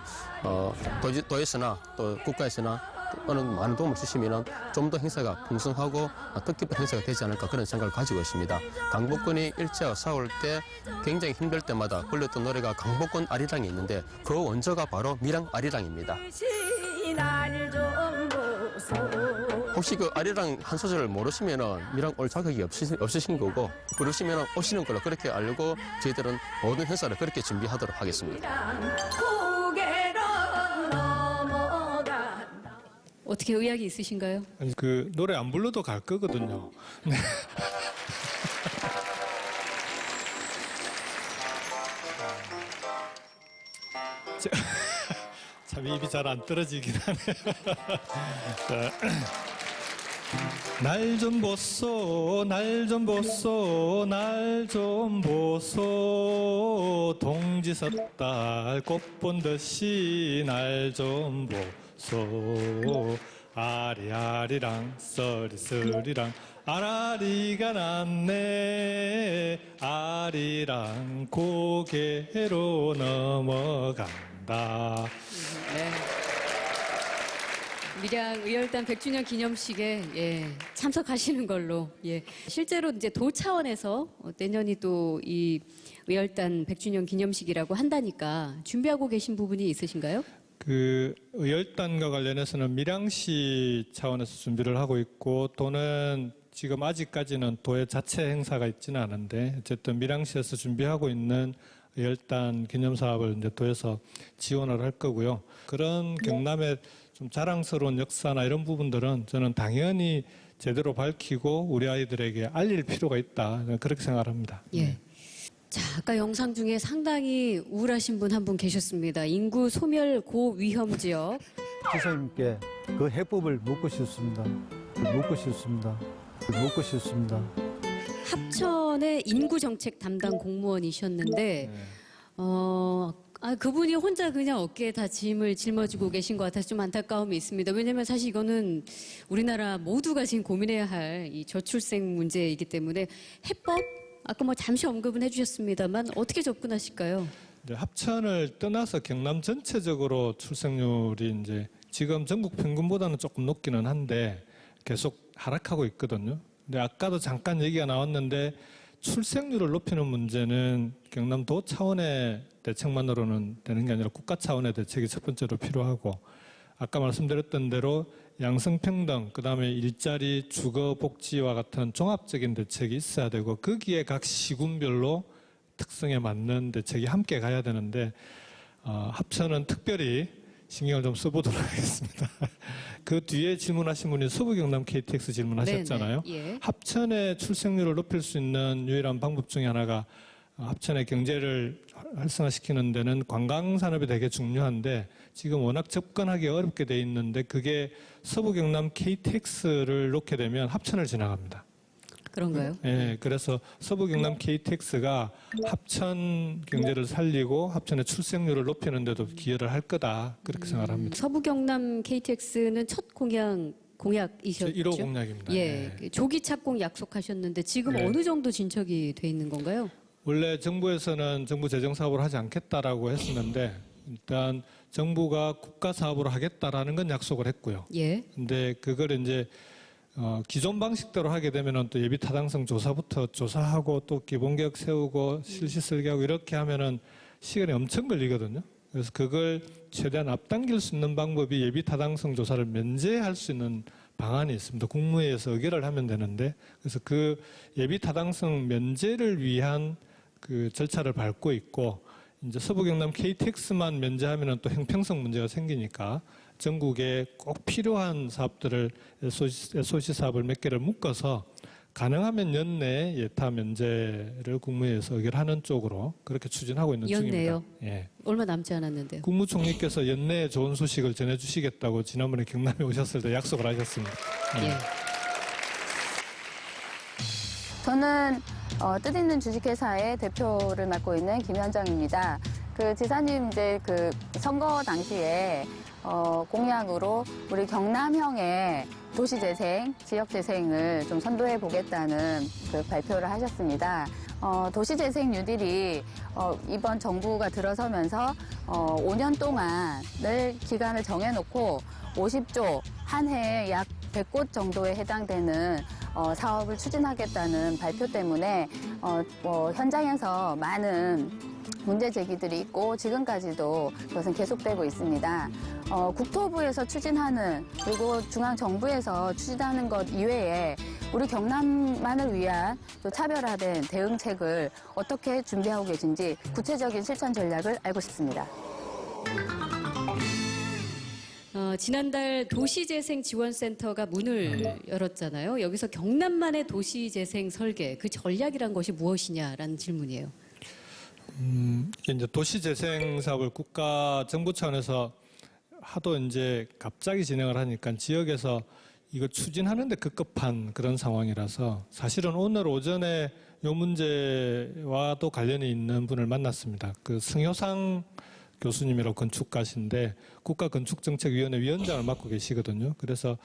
도에서나 또 국가에서나 많은 도움을 주시면 좀 더 행사가 풍성하고 뜻깊은 행사가 되지 않을까 그런 생각을 가지고 있습니다. 강복군이 일제와 싸울 때 굉장히 힘들 때마다 불렀던 노래가 강복군 아리랑이 있는데 그 원조가 바로 밀양 아리랑입니다. 혹시 그 아리랑 한 소절을 모르시면 밀양 올 자격이 없으신 거고 부르시면 오시는 걸로 그렇게 알고 저희들은 모든 행사를 그렇게 준비하도록 하겠습니다. 어떻게 의학이 있으신가요? 아니, 그 노래 안 불러도 갈 거거든요. 네. 참 입이 잘 안 떨어지긴 하네요. 날 좀 보소, 날 좀 보소, 날 좀 보소, 동지 섣달 꽃 본 듯이 날 좀 보소. 아리아리랑 써리쓰리랑 아라리가 났네. 아리랑 고개로 넘어간다. 네. 밀양 의열단 100주년 기념식에 참석하시는 걸로. 실제로 이제 도 차원에서 내년이 또 이 의열단 100주년 기념식이라고 한다니까 준비하고 계신 부분이 있으신가요? 그 의열단과 관련해서는 밀양시 차원에서 준비를 하고 있고 또는 지금 아직까지는 도의 자체 행사가 있지는 않은데 어쨌든 밀양시에서 준비하고 있는 의열단 기념 사업을 이제 도에서 지원을 할 거고요. 그런 경남의 좀 자랑스러운 역사나 이런 부분들은 저는 당연히 제대로 밝히고 우리 아이들에게 알릴 필요가 있다. 그렇게 생각합니다. 예. 자, 아까 영상 중에 상당히 우울하신 분 한 분 계셨습니다. 인구 소멸 고위험 지역. 지사님께 그 해법을 묻고 싶습니다. 묻고 싶습니다. 묻고 싶습니다. 합천의 인구정책 담당 공무원이셨는데 그분이 혼자 그냥 어깨에 다 짐을 짊어지고 계신 것 같아서 좀 안타까움이 있습니다. 왜냐하면 사실 이거는 우리나라 모두가 지금 고민해야 할 이 저출생 문제이기 때문에 해법? 아까 뭐 잠시 언급은 해주셨습니다만 어떻게 접근하실까요? 네, 합천을 떠나서 경남 전체적으로 출생률이 이제 지금 전국 평균보다는 조금 높기는 한데 계속 하락하고 있거든요. 근데 아까도 잠깐 얘기가 나왔는데 출생률을 높이는 문제는 경남도 차원의 대책만으로는 되는 게 아니라 국가 차원의 대책이 첫 번째로 필요하고 아까 말씀드렸던 대로 양성평등, 그다음에 일자리, 주거, 복지와 같은 종합적인 대책이 있어야 되고 거기에 각 시군별로 특성에 맞는 대책이 함께 가야 되는데 합천은 특별히 신경을 좀 써보도록 하겠습니다. 그 뒤에 질문하신 분이 서부경남 KTX 질문하셨잖아요. 예. 합천의 출생률을 높일 수 있는 유일한 방법 중에 하나가 합천의 경제를 활성화시키는 데는 관광산업이 되게 중요한데 지금 워낙 접근하기 어렵게 돼 있는데 그게 서부경남 KTX를 놓게 되면 합천을 지나갑니다. 그런가요? 네, 그래서 서부경남 KTX가 합천 경제를 살리고 합천의 출생률을 높이는 데도 기여를 할 거다 그렇게 생각을 합니다. 서부경남 KTX는 첫 공약이셨죠? 1호 공약입니다. 예, 네. 조기 착공 약속하셨는데 지금 네. 어느 정도 진척이 돼 있는 건가요? 원래 정부에서는 정부 재정 사업을 하지 않겠다라고 했었는데 일단 정부가 국가 사업으로 하겠다라는 건 약속을 했고요. 예. 근데 그걸 이제 기존 방식대로 하게 되면은 또 예비 타당성 조사부터 조사하고 또 기본계획 세우고 실시 설계하고 이렇게 하면은 시간이 엄청 걸리거든요. 그래서 그걸 최대한 앞당길 수 있는 방법이 예비 타당성 조사를 면제할 수 있는 방안이 있습니다. 국무회의에서 의결을 하면 되는데 그래서 그 예비 타당성 면제를 위한 그 절차를 밟고 있고 이제 서부경남 KTX만 면제하면은 또 형평성 문제가 생기니까 전국에 꼭 필요한 사업들을 SOC 사업을 몇 개를 묶어서 가능하면 연내 예타 면제를 국무회의에서 의결하는 쪽으로 그렇게 추진하고 있는 연내요? 중입니다. 예. 얼마 남지 않았는데요. 국무총리께서 연내에 좋은 소식을 전해주시겠다고 지난번에 경남에 오셨을 때 약속을 하셨습니다. 예. 저는 뜻있는 주식회사의 대표를 맡고 있는 김현정입니다. 그 지사님 이제 그 선거 당시에 공약으로 우리 경남형의 도시재생, 지역재생을 좀 선도해 보겠다는 그 발표를 하셨습니다. 도시재생 뉴딜이 이번 정부가 들어서면서 5년 동안을 기간을 정해놓고 50조 한 해에 약 100곳 정도에 해당되는 사업을 추진하겠다는 발표 때문에 현장에서 많은 문제 제기들이 있고 지금까지도 그것은 계속되고 있습니다. 국토부에서 추진하는 그리고 중앙정부에서 추진하는 것 이외에 우리 경남만을 위한 또 차별화된 대응책을 어떻게 준비하고 계신지 구체적인 실천 전략을 알고 싶습니다. 지난달 도시재생지원센터가 문을 열었잖아요. 여기서 경남만의 도시재생 설계, 그 전략이란 것이 무엇이냐라는 질문이에요. 이제 도시재생 사업을 국가 정부 차원에서 하도 이제 갑자기 진행을 하니까 지역에서 이거 추진하는데 급급한 그런 상황이라서 사실은 오늘 오전에 이 문제와도 관련이 있는 분을 만났습니다. 그 승효상 교수님이라고 건축가신데 국가건축정책위원회 위원장을 맡고 계시거든요. 그래서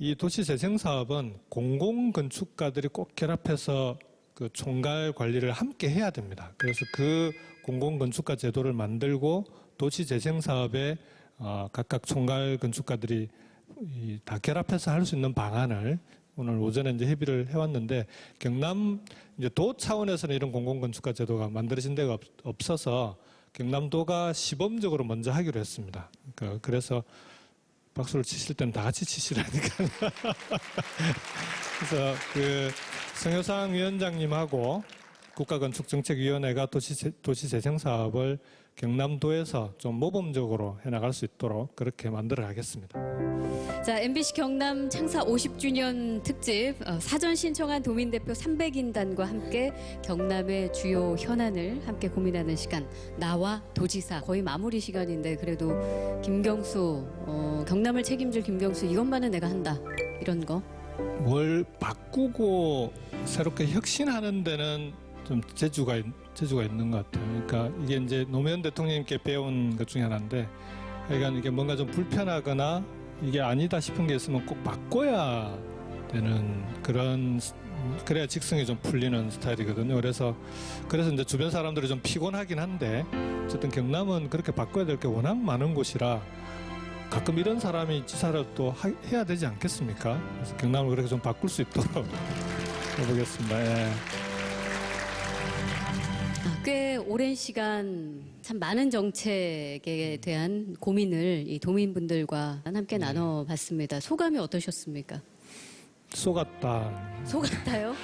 이 도시재생 사업은 공공건축가들이 꼭 결합해서 그 총괄 관리를 함께 해야 됩니다. 그래서 그 공공건축가 제도를 만들고 도시재생 사업에 각각 총괄 건축가들이 다 결합해서 할 수 있는 방안을 오늘 오전에 이제 협의를 해왔는데 경남 이제 도 차원에서는 이런 공공건축가 제도가 만들어진 데가 없어서 경남도가 시범적으로 먼저 하기로 했습니다. 그래서 박수를 치실 때는 다 같이 치시라니까요. 그래서 그 성효상 위원장님하고 국가건축정책위원회가 도시재생 사업을 경남도에서 좀 모범적으로 해나갈 수 있도록 그렇게 만들어 가겠습니다. 자, MBC 경남 창사 50주년 특집 사전 신청한 도민대표 300인단과 함께 경남의 주요 현안을 함께 고민하는 시간, 나와 도지사. 거의 마무리 시간인데 그래도 김경수, 경남을 책임질 김경수, 이것만은 내가 한다, 이런 거. 뭘 바꾸고 새롭게 혁신하는 데는 좀 재주가 있는 것 같아요. 그러니까 이게 이제 노무현 대통령님께 배운 것 중에 하나인데, 그러니까 이게 뭔가 좀 불편하거나 이게 아니다 싶은 게 있으면 꼭 바꿔야 되는 그래야 직성이 좀 풀리는 스타일이거든요. 그래서 이제 주변 사람들이 좀 피곤하긴 한데, 어쨌든 경남은 그렇게 바꿔야 될 게 워낙 많은 곳이라 가끔 이런 사람이 지사를 또 해야 되지 않겠습니까? 그래서 경남을 그렇게 좀 바꿀 수 있도록 해보겠습니다. 예. 꽤 오랜 시간 참 많은 정책에 대한 고민을 이 도민분들과 함께 나눠봤습니다. 소감이 어떠셨습니까? 속았다. 속았다요?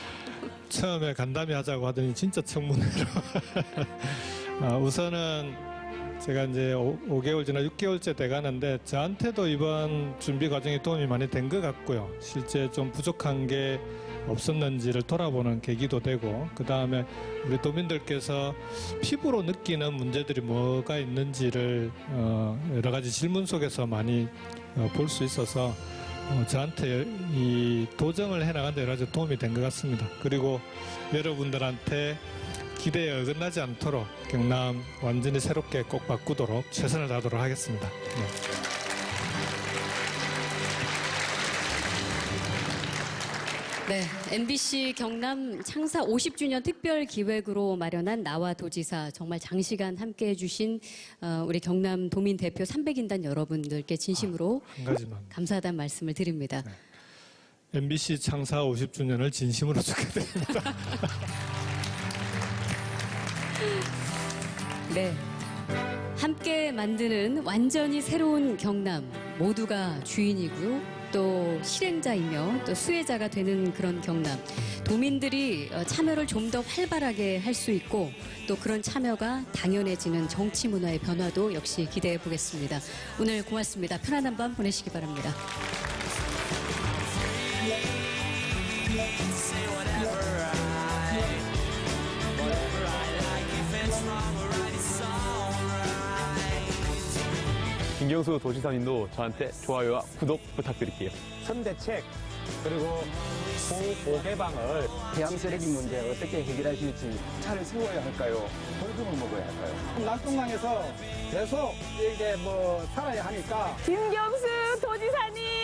처음에 간담회 하자고 하더니 진짜 청문회로. 우선은 제가 이제 5개월 지나 6개월째 돼가는데 저한테도 이번 준비 과정에 도움이 많이 된 것 같고요. 실제 좀 부족한 게 없었는지를 돌아보는 계기도 되고, 그 다음에 우리 도민들께서 피부로 느끼는 문제들이 뭐가 있는지를 여러 가지 질문 속에서 많이 볼 수 있어서 저한테 이 도정을 해나가는 데 여러 가지 도움이 된 것 같습니다. 그리고 여러분들한테 기대에 어긋나지 않도록 경남 완전히 새롭게 꼭 바꾸도록 최선을 다하도록 하겠습니다. 네. 네, MBC 경남 창사 50주년 특별 기획으로 마련한 나와 도지사, 정말 장시간 함께해 주신 우리 경남 도민 대표 300인단 여러분들께 진심으로 한 가지만 감사하다는 말씀을 드립니다. 네. MBC 창사 50주년을 진심으로 축하드립니다. 네, 함께 만드는 완전히 새로운 경남, 모두가 주인이고요. 또 실행자이며 또 수혜자가 되는 그런 경남, 도민들이 참여를 좀 더 활발하게 할 수 있고 또 그런 참여가 당연해지는 정치 문화의 변화도 역시 기대해 보겠습니다. 오늘 고맙습니다. 편안한 밤 보내시기 바랍니다. 김경수 도지사님도 저한테 좋아요와 구독 부탁드릴게요. 선대책 그리고 보호 개방을 폐암 쓰레기 문제 어떻게 해결하실지 차를 세워야 할까요? 벌금을 먹어야 할까요? 낙동강에서 계속 이게 뭐 살아야 하니까 김경수 도지사님